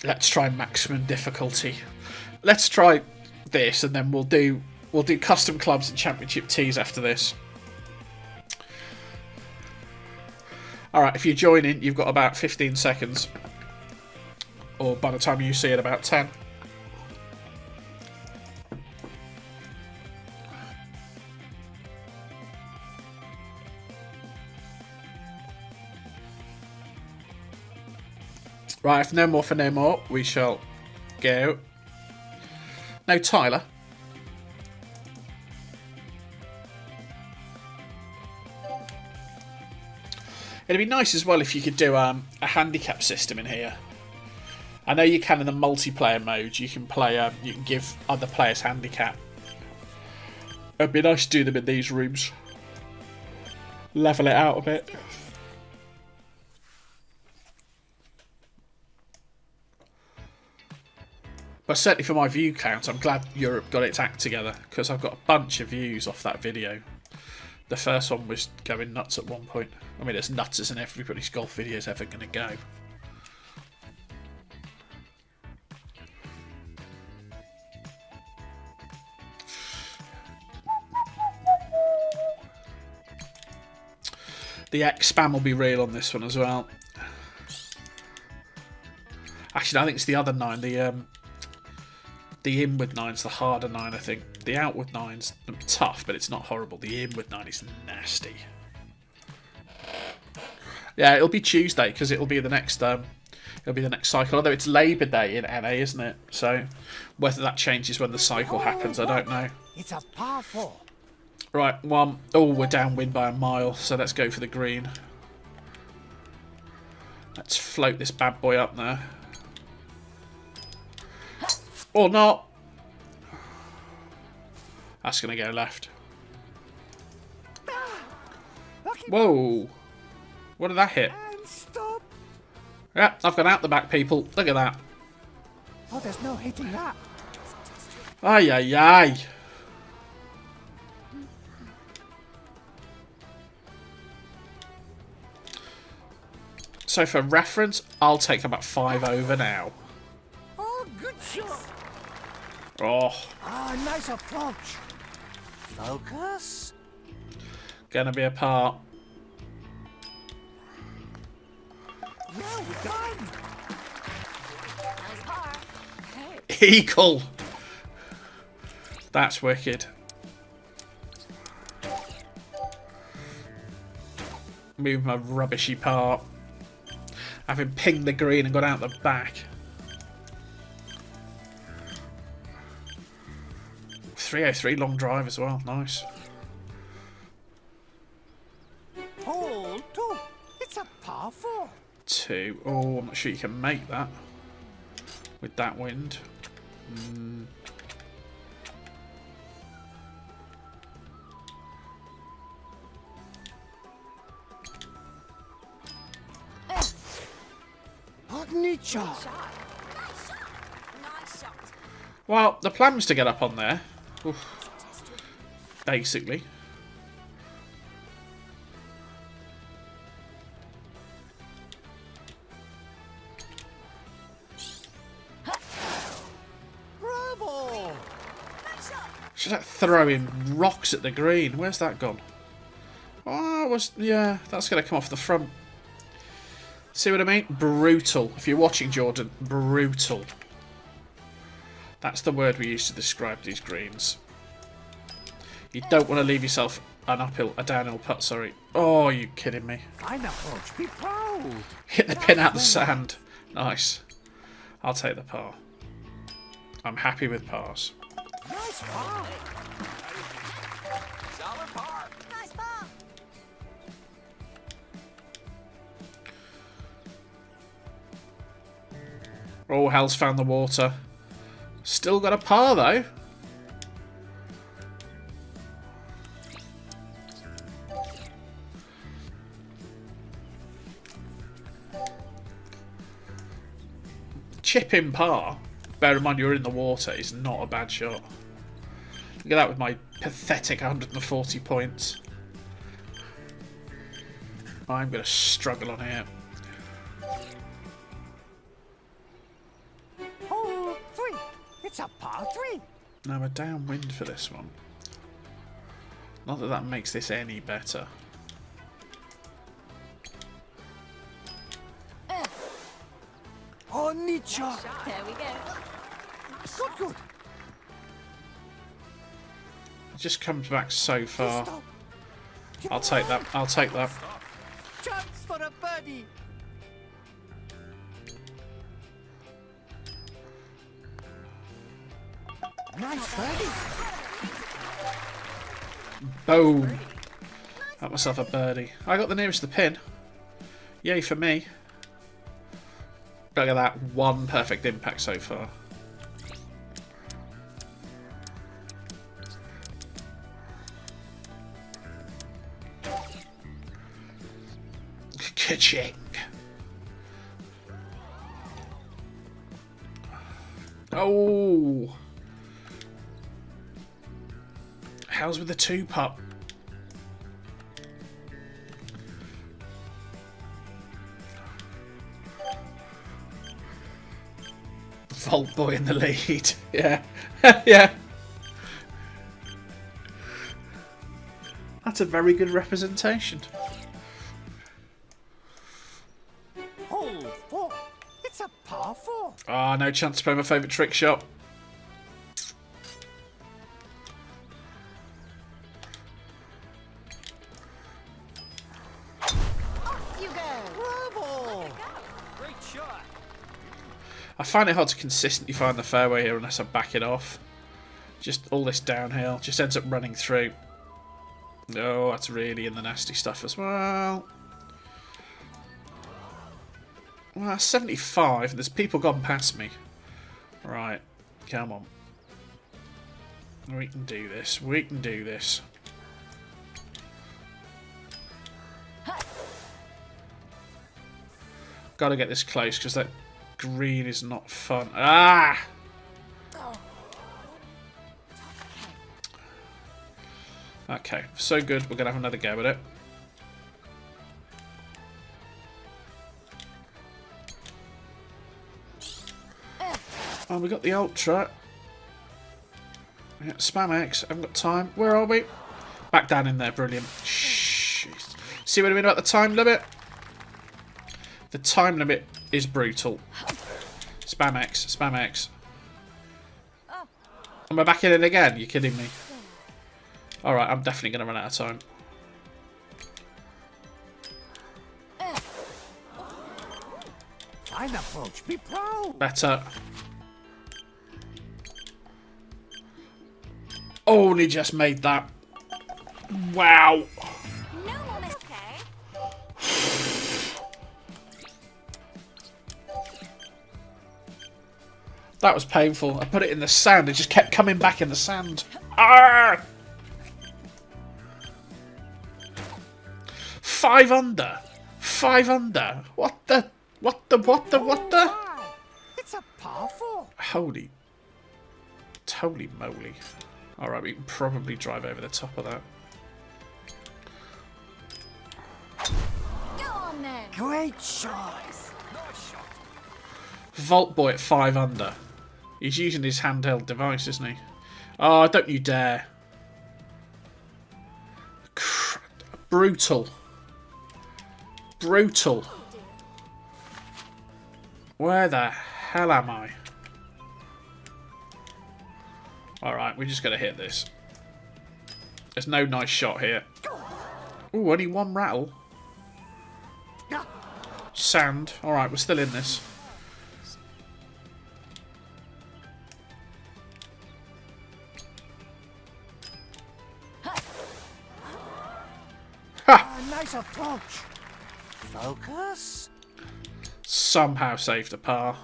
Let's try maximum difficulty. Let's try this, and then we'll do custom clubs and championship tees after this. All right, if you join in, you've got about 15 seconds, or by the time you see it, about 10. Right, if no more for no more, we shall go. No, Tyler. It'd be nice as well if you could do a handicap system in here. I know you can in the multiplayer mode. You can play. You can give other players handicap. It'd be nice to do them in these rooms. Level it out a bit. But certainly for my view count, I'm glad Europe got its act together, because I've got a bunch of views off that video. The first one was going nuts at one point. I mean, as nuts as everybody's golf video is ever going to go. The X spam will be real on this one as well. Actually, I think it's the other 9. The inward 9's the harder 9, I think. The outward 9's tough, but it's not horrible. The inward 9 is nasty. Yeah, it'll be Tuesday because it'll be the next. It'll be the next cycle. Although it's Labour Day in NA, isn't it? So whether that changes when the cycle happens, I don't know.
It's a par 4.
Right, one. Oh, we're downwind by a mile, so let's go for the green. Let's float this bad boy up there. Or not. That's going to go left. Whoa. What did that hit?
And stop.
Yeah, I've gone out the back, people. Look at that.
Oh, there's no hitting that.
Ay, ay, ay. So for reference, I'll take about 5 over now.
Oh, good shot.
Oh,
Ah, nice approach. Focus.
gonna be a par.
Yeah, we're done.
Nice par.
Eagle. That's wicked. Move my rubbishy part. Having pinged the green and got out the back. 303 long drive as well. Nice.
Hole 2. It's a par 4.
2. Oh, I'm not sure you can make that with that wind.
Neat shot.
Shot. Nice shot. Nice shot.
Well, the plan was to get up on there. Oof. Basically.
Bravo.
Nice shot.
She's like throwing rocks at the green. Where's that gone? Oh, yeah, that's going to come off the front. See what I mean? Brutal. If you're watching, Jordan, brutal. That's the word we use to describe these greens. You don't want to leave yourself a downhill putt, sorry. Oh, are you kidding me?
Fine approach. Be proud.
Hit the pin out the sand. Nice. I'll take the par. I'm happy with pars.
Nice par.
Solid par.
Nice par.
Oh, hell's found the water. Still got a par, though. Chip in par. Bear in mind you're in the water is not a bad shot. Look at that with my pathetic 140 points. I'm going to struggle on here.
Hole 3. It's a par 3.
Now a downwind for this one. Not that that makes this any better.
Oh, neat shot.
There we go.
Good, good.
It just comes back so far.
Stop.
I'll take that. I'll take that.
Chance for a birdie. Nice birdie.
Boom. Got myself a birdie. I got the nearest to the pin. Yay for me. Look at that. One perfect impact so far. Ka-ching. Oh. How's with the 2-putt? Vault boy in the lead. Yeah. Yeah. That's a very good representation.
Hole 4. It's a par 4.
Ah, no chance to play my favourite trick shot.
Off you go.
Bravo.
Great shot.
I find it hard to consistently find the fairway here unless I back it off. Just all this downhill just ends up running through. Oh, that's really in the nasty stuff as well. Well, 75. There's people gone past me. Right, come on. We can do this. We can do this. Got to get this close because that green is not fun. Ah! Okay, so good. We're going to have another go at it. Oh, we got the Ultra. Yeah, spam X. I haven't got time. Where are we? Back down in there. Brilliant. Shh. See what I mean about the time limit? The time limit is brutal. Spam X. Spam X. Am I back in it again? You're kidding me. Alright, I'm definitely going to run out of time.
Fine approach. Be proud.
Better. Only just made that. Wow.
No one is okay.
That was painful. I put it in the sand. It just kept coming back in the sand. Ah! 5 under. 5 under. What the? What the? What the? What the?
It's a powerful.
Holy moly. Alright, we can probably drive over the top of that.
Go on then.
Great shot.
Vault Boy at 5 under. He's using his handheld device, isn't he? Oh, don't you dare. Brutal. Brutal. Where the hell am I? Alright, we just got to hit this. There's no nice shot here. Ooh, only 1 rattle. Sand. Alright, we're still in this. Ha!
Nice approach. Focus.
Somehow saved a par.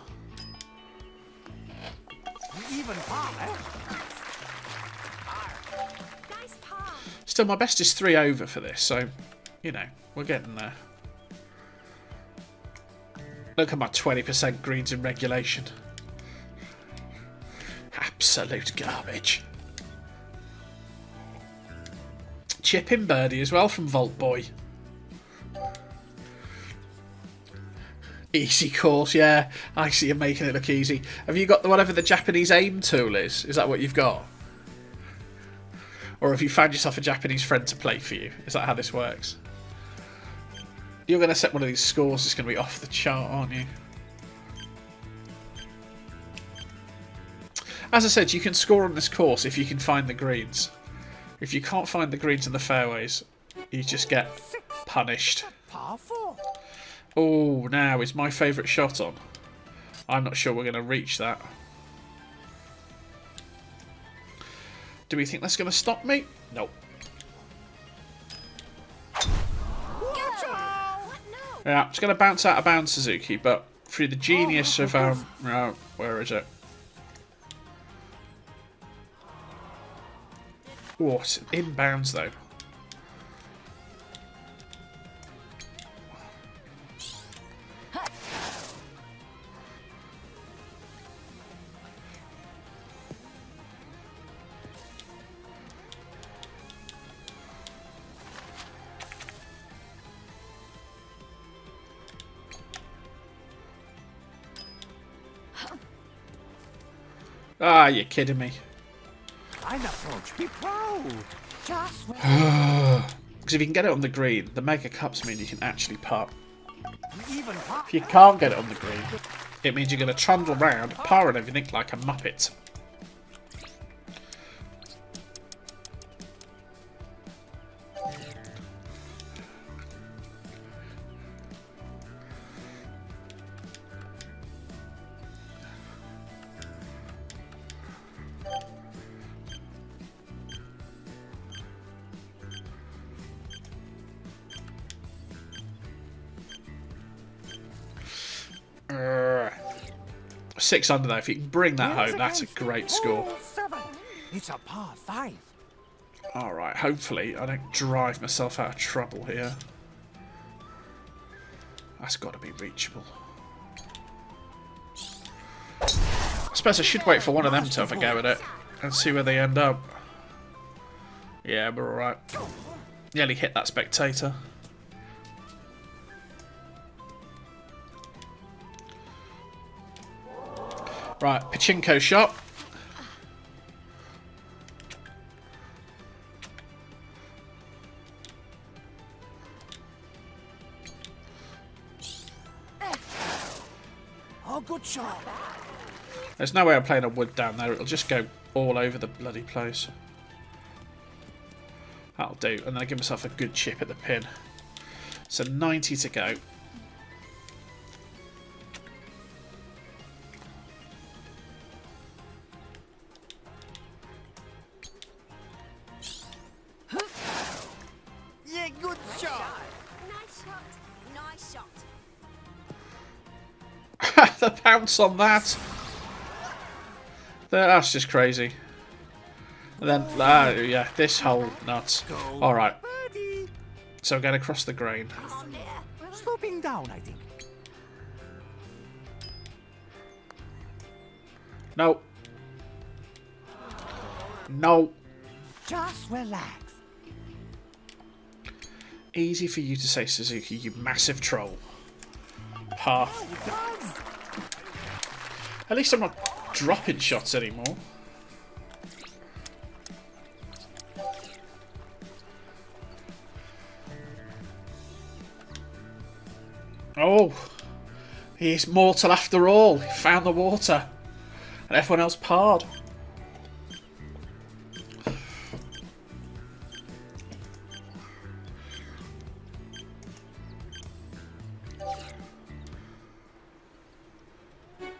Even par.
Nice paw.
Still, my best is 3 over for this, so, you know, we're getting there. Look at my 20% greens in regulation. Absolute garbage. Chip in birdie as well from Vault Boy. Easy course, yeah. I see you making it look easy. Have you got whatever the Japanese aim tool is? Is that what you've got? Or have you found yourself a Japanese friend to play for you? Is that how this works? You're going to set one of these scores that's going to be off the chart, aren't you? As I said, you can score on this course if you can find the greens. If you can't find the greens in the fairways, you just get punished.
Powerful.
Oh, now is my favourite shot on. I'm not sure we're going to reach that. Do we think that's going to stop me? Nope.
What? No.
Yeah, it's going to bounce out of bounds, Suzuki, but through the genius of where is it? Oh, it's inbounds though. Ah, you're kidding me.
Fine approach. Be proud. Just wait.
Because if you can get it on the green, the Mega Cups mean you can actually putt.
Even par.
If you can't get it on the green, it means you're going to trundle around, par and everything like a muppet. Six under though. If you can bring that home, that's a great score.
7. It's a par 5.
Alright, hopefully I don't drive myself out of trouble here. That's got to be reachable. I suppose I should wait for one of them to have a go at it and see where they end up. Yeah, we're alright. Nearly hit that spectator. Right, pachinko shot.
Oh, good shot.
There's no way I'm playing a wood down there. It'll just go all over the bloody place. That'll do. And then I give myself a good chip at the pin. So 90 to go.
Yeah, good shot.
Nice shot. Nice shot.
The bounce on that. That's just crazy. And then, yeah, this whole nuts. Alright,
Birdie.
so again across the grain.
On there.
Sloping down, I think.
No. No.
Just relax.
Easy for you to say, Suzuki, you massive troll. Path.
It does.
At least I'm not dropping shots anymore. Oh, he's mortal after all. He found the water. And everyone else parred.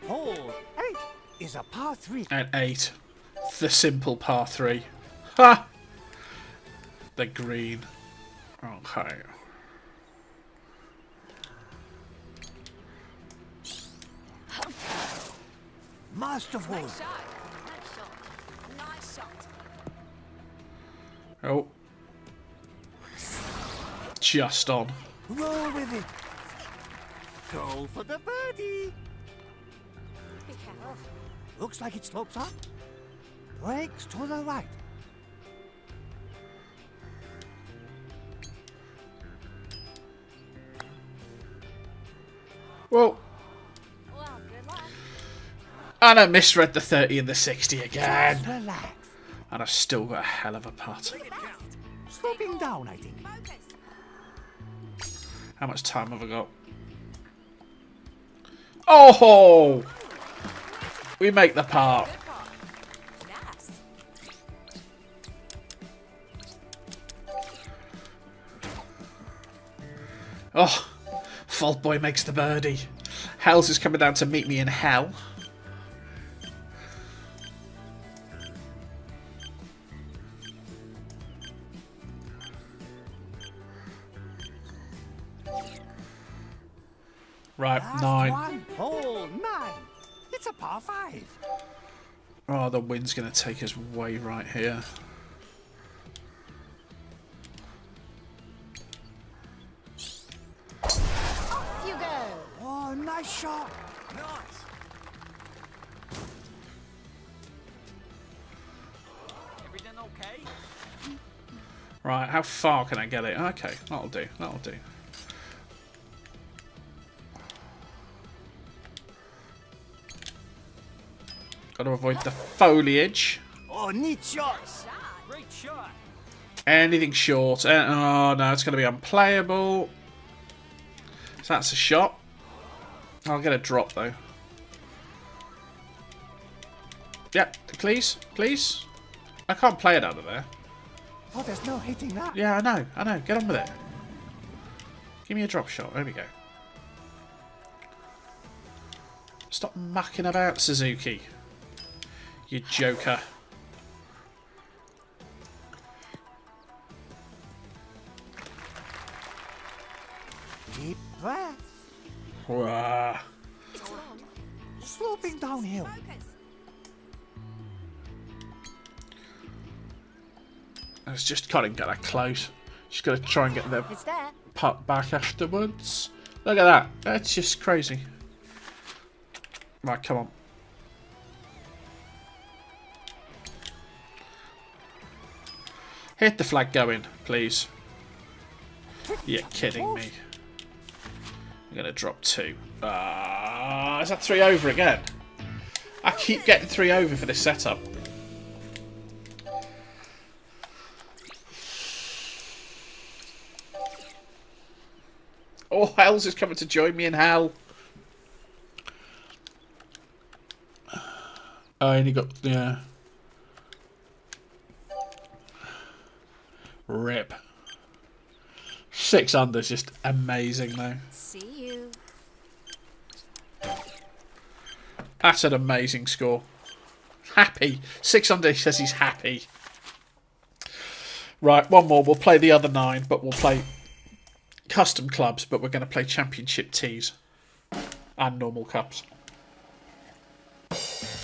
Hole 8 is a par 3.
And 8. The simple par 3. Ha! The green. Okay.
Masterful.
Nice shot. Nice shot. Nice shot.
Oh. Just on.
Roll with it. Go for the birdie.
Be careful.
Looks like it slopes up. Breaks to the right.
Well,
Well, good luck.
and I misread the 30 and the 60 again.
Just relax.
And I've still got a hell of a putt.
Sloping down, I think.
Focus.
How much time have I got? Oh! We make the par.
Good part. Yes.
Oh, Fault Boy makes the birdie. Hells is coming down to meet me in hell. Right,
Last
9.
one. Hole 9. It's a par 5.
Oh, the wind's going to take us way right here.
You go.
Oh, nice shot.
Nice. Everything okay?
Right, how far can I get it? Okay, that'll do, that'll do. Got to avoid the foliage.
Oh, neat shot.
Great shot.
Anything short. Oh no, it's going to be unplayable. So that's a shot. I'll get a drop though. Yeah, please, please. I can't play it out of there.
Oh, there's no hitting that.
Yeah, I know, I know. Get on with it. Give me a drop shot. There we go. Stop mucking about, Suzuki. You joker.
Deep breath.
Wah.
Sloping downhill.
Focus.
It's just can't even get that close. Just got to try and get the
It's there.
putt back afterwards. Look at that. That's just crazy. Right, come on. Hit the flag going, please. You're kidding me. I'm going to drop 2. Is that 3 over again? I keep getting 3 over for this setup. Oh, Hells is coming to join me in hell. I only got, yeah. Rip. 6 under is just amazing though.
See you.
That's an amazing score. Happy. 6 under, he says he's happy. Right, one more. We'll play the other 9, but we'll play custom clubs, but we're going to play championship tees and normal cups.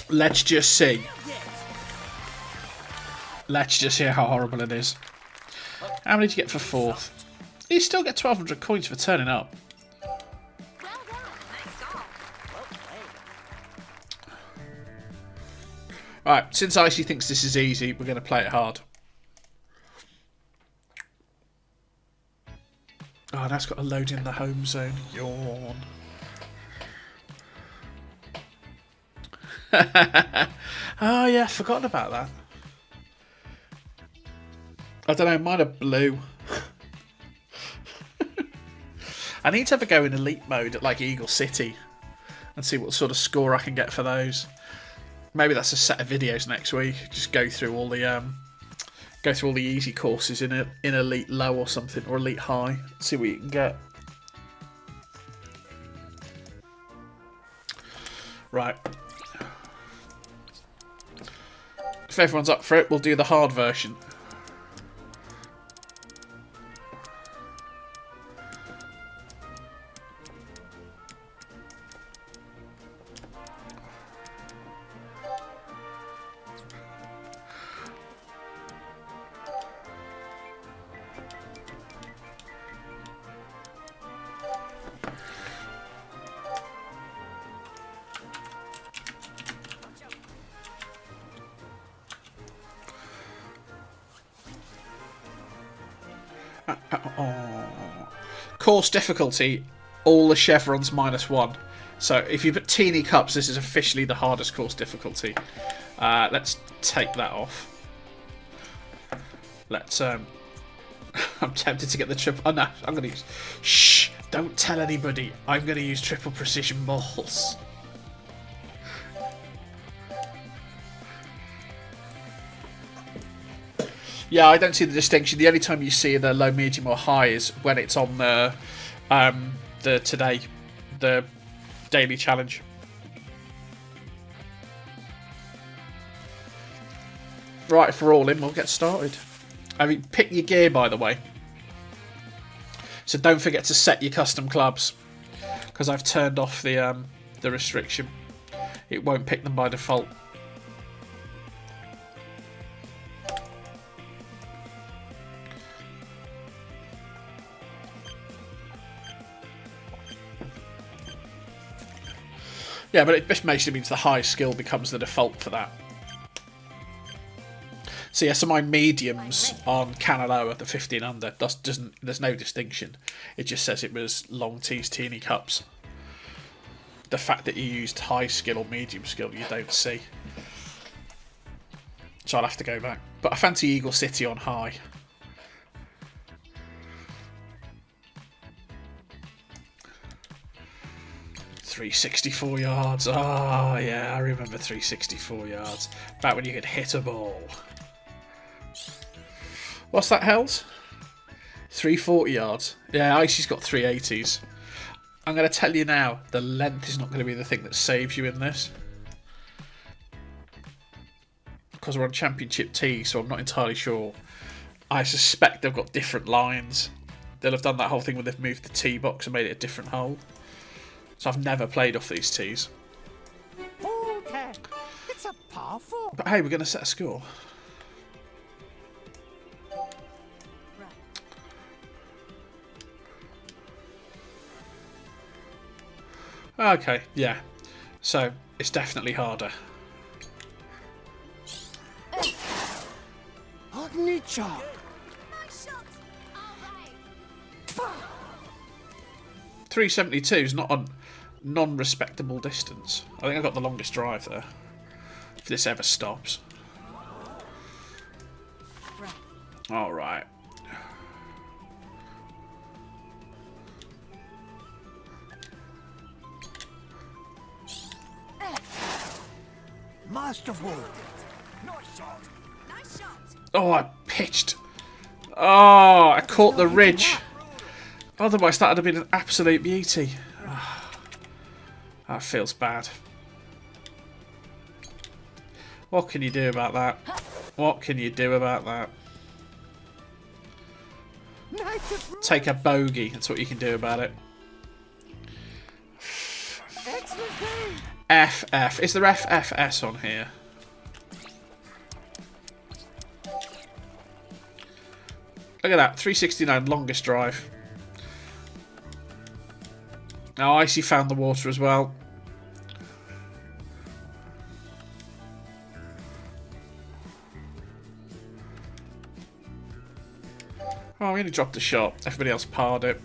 Let's just see. Let's just see how horrible it is. How many did you get for 4th? You still get 1,200 coins for turning up.
Well done. Nice goal.
Right, since Icy thinks this is easy, we're going to play it hard. Oh, that's got to load in the home zone. Yawn. Oh, yeah, forgotten about that. I don't know, mine are blue. I need to have a go in elite mode at like Eagle City and see what sort of score I can get for those. Maybe that's a set of videos next week. Just go through all the easy courses in elite low or something, or elite high. See what you can get. Right. If everyone's up for it, we'll do the hard version. Course difficulty, all the chevrons -1. So if you put teeny cups, this is officially the hardest course difficulty. Let's take that off. Let's I'm tempted to get the triple. Oh no, I'm gonna use. Shh! Don't tell anybody. I'm gonna use triple precision balls. Yeah, I don't see the distinction. The only time you see the low, medium, or high is when it's on the daily challenge. Right, if we're all in, we'll get started. I mean, pick your gear, by the way. So don't forget to set your custom clubs, because I've turned off the restriction. It won't pick them by default. Yeah, but it just basically means the high skill becomes the default for that. So yeah, so my mediums on Canaloa, the 15 under, doesn't. There's no distinction. It just says it was long tees, teeny cups. The fact that you used high skill or medium skill, you don't see. So I'll have to go back. But I fancy Eagle City on high. .364 yards. Ah, yeah, I remember 364 yards. Back when you could hit a ball. What's that, Hells? 340 yards. Yeah, Icy's got 380s. I'm going to tell you now, the length is not going to be the thing that saves you in this. Because we're on Championship T, so I'm not entirely sure. I suspect they've got different lines. They'll have done that whole thing where they've moved the tee box and made it a different hole. So I've never played off these tees.
Okay. It's a par 4.
But hey, we're going to set a score. Okay, yeah. So it's definitely harder.
Nice shot.
Nice shot. All right.
372 is not a non-respectable distance. I think I got the longest drive there. this ever stops. All right.
Masterful.
Nice shot.
Oh, I pitched. Oh, I caught the ridge. Otherwise, that would have been an absolute beauty. That feels bad. What can you do about that? What can you do about that? Take a bogey. That's what you can do about it.
Excellent game.
FF. Is there FFS on here? Look at that. 369, longest drive. Oh, Icy found the water as well. Oh, we only dropped a shot. Everybody else parred it.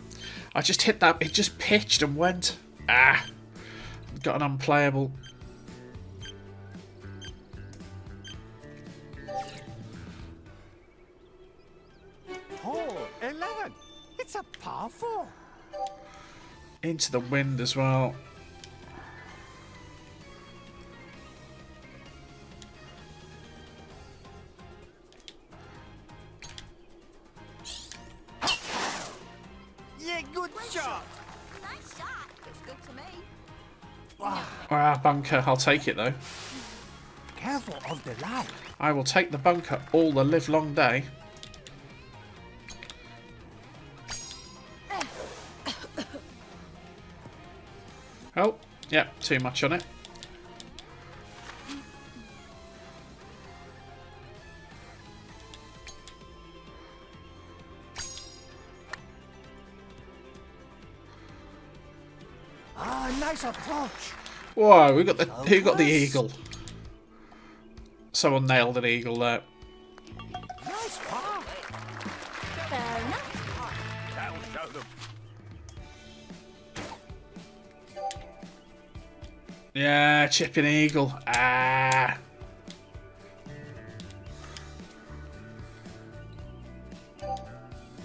I just hit that. It just pitched and went. Ah. Got an unplayable.
Hole 11. It's a par 4.
Into the wind as well.
Yeah, good shot.
Nice shot. Looks good to me.
Ah, bunker. I'll take it though.
Careful of the line.
I will take the bunker all the live long day. Oh, yep, too much on it.
Ah, nice approach.
Whoa, we got the who got the eagle? Someone nailed an eagle there.
Nice par.
Fair enough.
That'll show them.
Yeah, chipping eagle. Ah.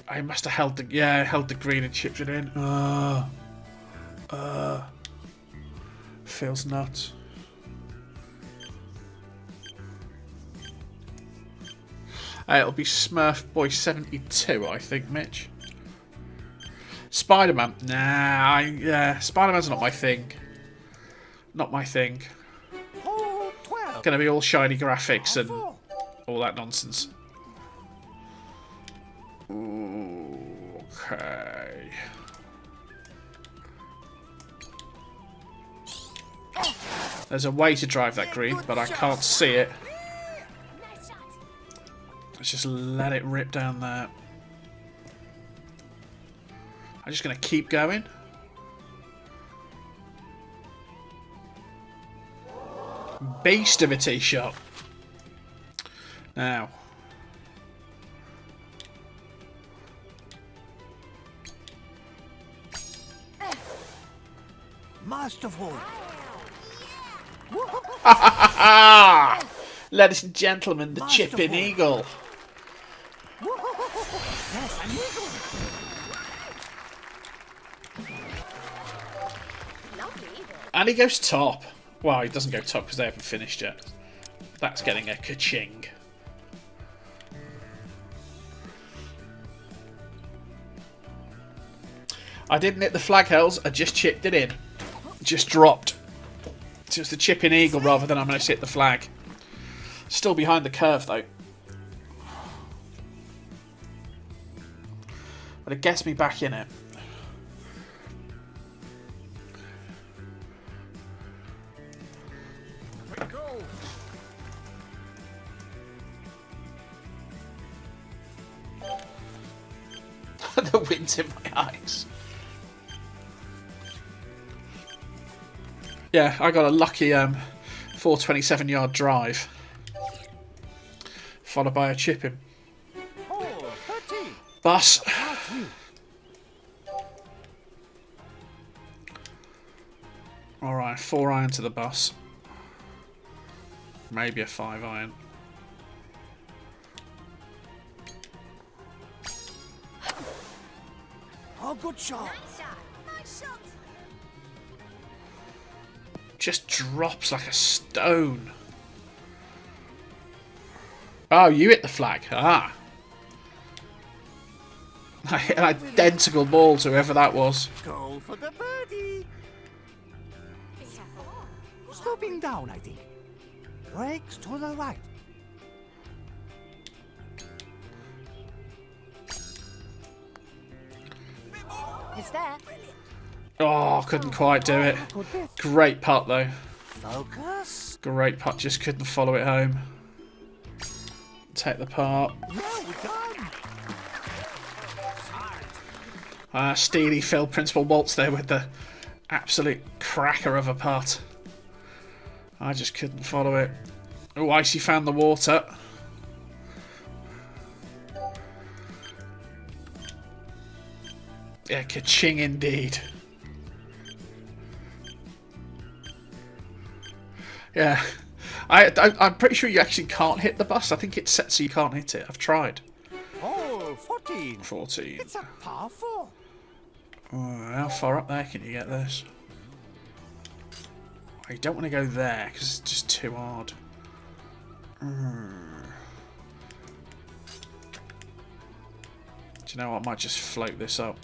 I must have held the green and chipped it in. Feels nuts. It'll be Smurf Boy 72, I think, Mitch. Spider-Man. Nah, Spider-Man's not my thing. Not my thing.
Hole 12.
Gonna be all shiny graphics and all that nonsense. Okay. There's a way to drive that green, but I can't see it.
Nice shot.
Let's just let it rip down there. I'm just going to keep going. Beast of a tee shot. Now.
Masterful.
Ladies and gentlemen, the chipping eagle.
Yes, an eagle.
Lovely eagle.
And he goes top. Well, he doesn't go top because they haven't finished yet. That's getting a ka-ching. I didn't hit the flag hills, I just chipped it in. Just dropped. So it's the chipping eagle rather than I'm going to hit the flag. Still behind the curve though. But it gets me back in it.
Go.
The wind's in my eyes. Yeah, I got a lucky 427-yard drive. Followed by a chipping.
Hole 13.
Bus.
Par 3.
Alright, 4 iron to the bus. Maybe a 5-iron.
Oh, good shot.
Nice shot. Nice shot.
Just drops like a stone. Oh, you hit the flag. Ah. I hit an identical ball to whoever that was.
Go for the birdie.
PS4.
Sloping down, I think. Brakes to the right.
It's there.
Oh, couldn't quite do it.
Good bit.
Great putt though.
Focus.
Great putt, just couldn't follow it home. Take the part.
Well done.
Steely Phil Principal Waltz there with the absolute cracker of a putt. I just couldn't follow it. Oh, Icy found the water. Yeah, ka-ching indeed. Yeah. I'm pretty sure you actually can't hit the bus. I think it's set so you can't hit it. I've tried.
Oh, 14.
14.
It's a par 4.
Oh, how far up there can you get this? You don't want to go there because it's just too hard. Do you know what? I might just float this up.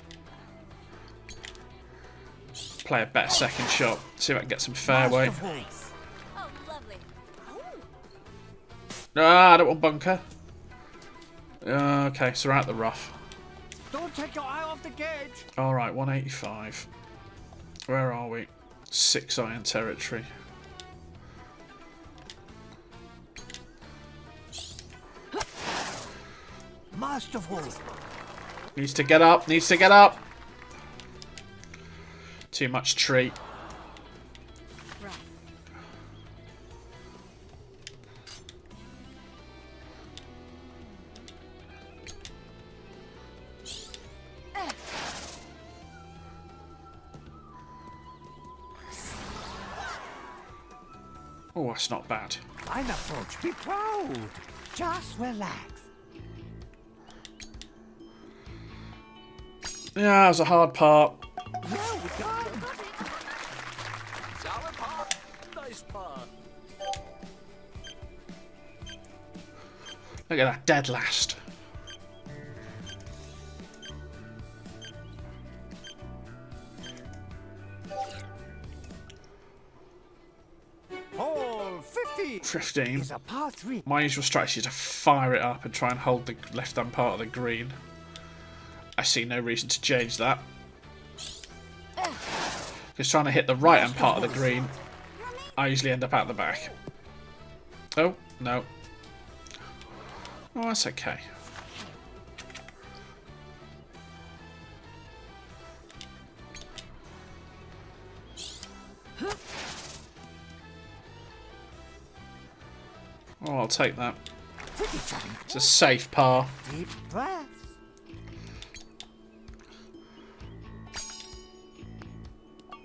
Play a better second shot. See if I can get some fairway.
Nice. Oh, lovely.
Ah, I don't want bunker. Okay, so we're out the rough.
Don't take your eye off the gauge.
Alright, 185. Where are we? 6-iron territory.
Masterful.
Needs to get up, needs to get up. Too much tree.
Right.
Oh, that's not bad.
Fine approach. Be proud. Just relax.
Yeah, that was a hard part.
Well done.
Solid par. Nice par.
Look at that, dead last.
Hole 50.
15.
Is a par 3.
My usual strategy is to fire it up and try and hold the left-hand part of the green. I see no reason to change that. Because trying to hit the right-hand part of the green, I usually end up out the back. Oh, no. Oh, that's okay. Oh, I'll take that.
Pretty chatting.
It's a safe par.
Deep breaths.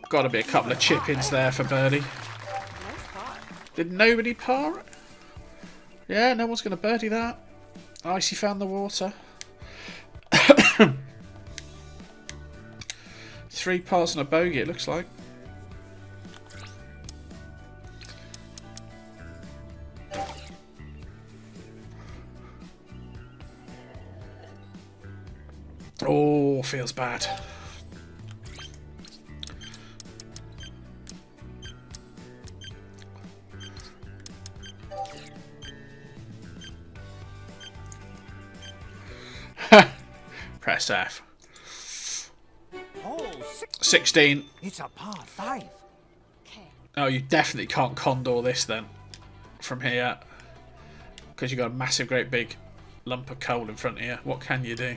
Got to be a couple of chip-ins there for birdie.
Nice par.
Did nobody par it? Yeah, no one's going to birdie that. Icy found the water. 3 pars and a bogey, it looks like. Oh, feels bad. Press F.
Hole
16.
It's a par 5.
Okay.
Oh, you definitely can't condor this then. From here. Because you've got a massive, great big lump of coal in front of you. What can you do?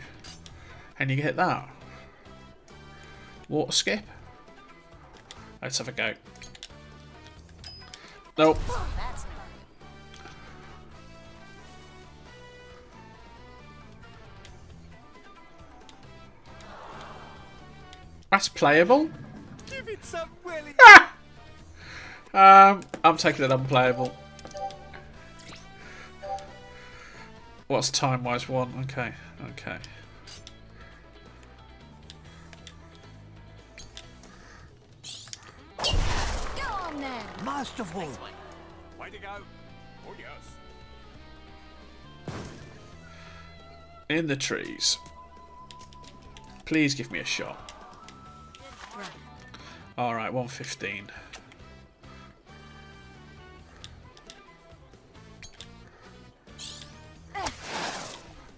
Can you hit that? Water skip? Let's have a go. Nope.
That's not.
That's playable.
Give it some Willie.
I'm taking it unplayable. What's time-wise? 1. Okay. Okay.
Go on then.
Masterful.
Way to go. Oh, yes.
In the trees. Please give me a shot. Alright, 115.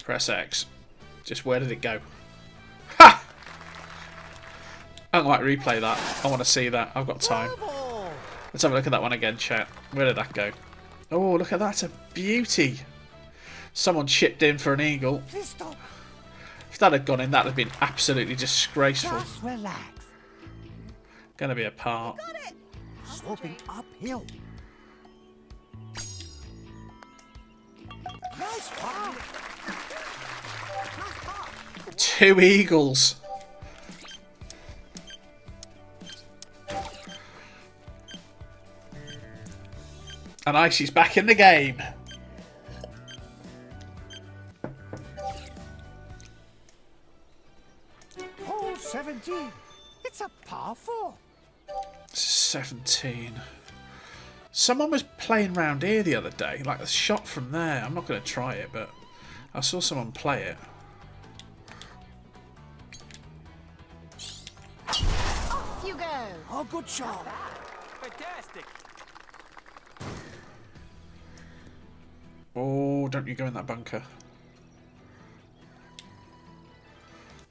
Press X. Just where did it go? Ha! I might replay that. I want to see that. I've got time.
Bravo.
Let's have a look at that one again, chat. Where did that go? Oh, look at that. It's a beauty. Someone chipped in for an eagle.
Please stop.
If that had gone in, that would have been absolutely disgraceful.
Just relax.
Gonna be a part.
Got it.
Sloping uphill. Nice par.
2 eagles. And Icy's back in the game.
Hole 17. It's a par 4.
17. Someone was playing round here the other day, like a shot from there. I'm not going to try it, but I saw someone play it.
Off you go.
Oh, good shot.
Fantastic.
Oh, don't you go in that bunker.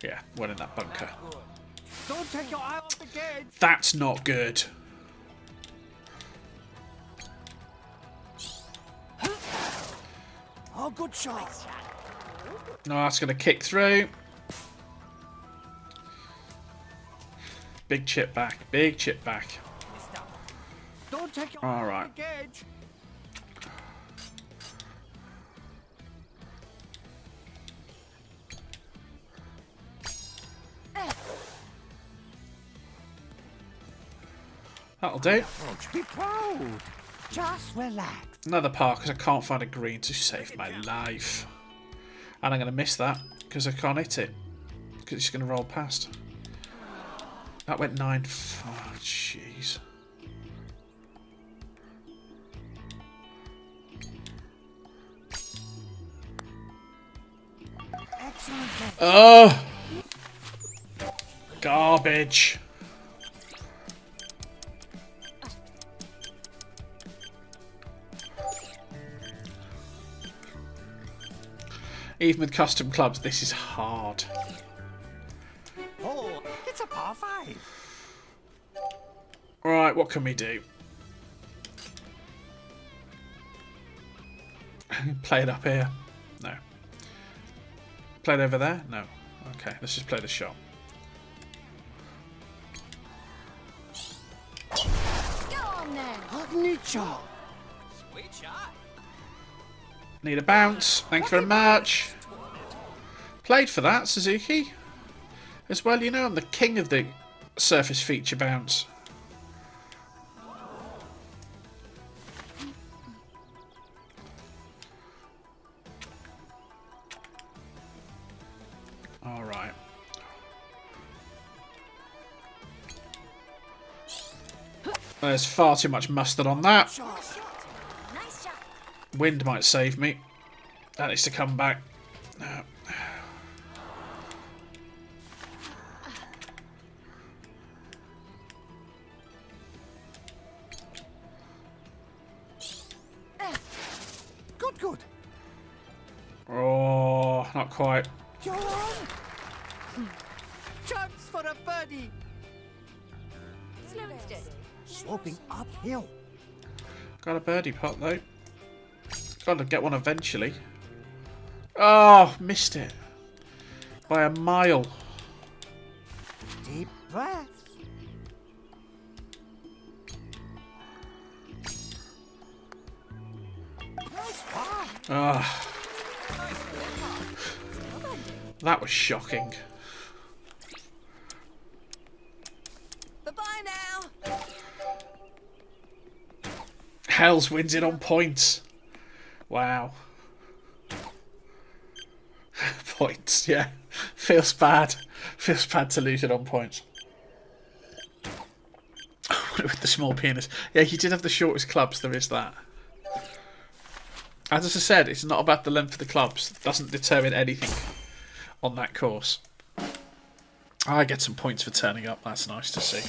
Yeah, went in that bunker.
Don't take your eye off the gauge.
That's not good.
Oh, good shot.
No, that's going to kick through. Big chip back. Big chip back.
Don't take your
All
eye
right.
off the gauge.
That'll do.
Don't be proud. Just relax.
Another par because I can't find a green to save my life. And I'm going to miss that because I can't hit it. Because it's going to roll past. That went 9. Oh, jeez.
Excellent.
Oh! Garbage. Even with custom clubs, this is hard.
Oh, it's a par 5.
Right, what can we do? Play it up here? No. Play it over there? No. Okay, let's just play the shot.
Go on then.
Neat shot.
Sweet shot.
Need a bounce. Thank you very much. Played for that, Suzuki. As well, you know I'm the king of the surface feature bounce. Alright. There's far too much mustard on that.
Nice shot.
Wind might save me. That needs to come back. No.
Good, good.
Oh, not quite.
Go on. Chance for a birdie.
Slow and steady.
Sloping uphill.
Got a birdie pot though. Got to get one eventually. Oh, missed it. By a mile.
Deep breath. Nice par.
Ah. That was shocking.
Bye-bye now.
Hells wins it on points. Wow. points. Yeah, feels bad. Feels bad to lose it on points. With the small penis. Yeah, he did have the shortest clubs. There is that. As I said, it's not about the length of the clubs. It doesn't determine anything on that course. I get some points for turning up. That's nice to see.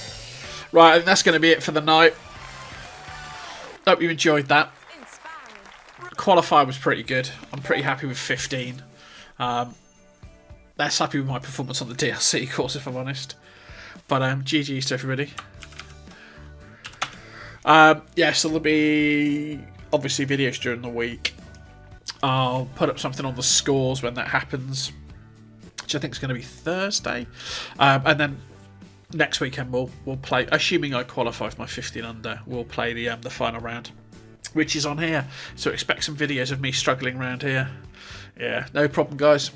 Right, I think that's going to be it for the night. Hope you enjoyed that.
Inspiring.
Qualifier was pretty good. I'm pretty happy with 15. Less happy with my performance on the DLC course, if I'm honest. But GG's to everybody. Yeah, so there'll be obviously videos during the week. I'll put up something on the scores when that happens, which I think is going to be Thursday. And then next weekend we'll play, assuming I qualify with my 15 under, we'll play the final round, which is on here. So expect some videos of me struggling around here. Yeah, no problem, guys.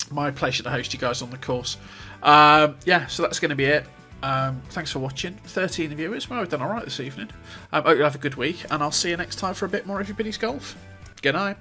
My pleasure to host you guys on the course. Yeah, so that's going to be it. Thanks for watching. 13 viewers. Well, we've done alright this evening. Hope you have a good week, and I'll see you next time for a bit more Everybody's Golf. Good night.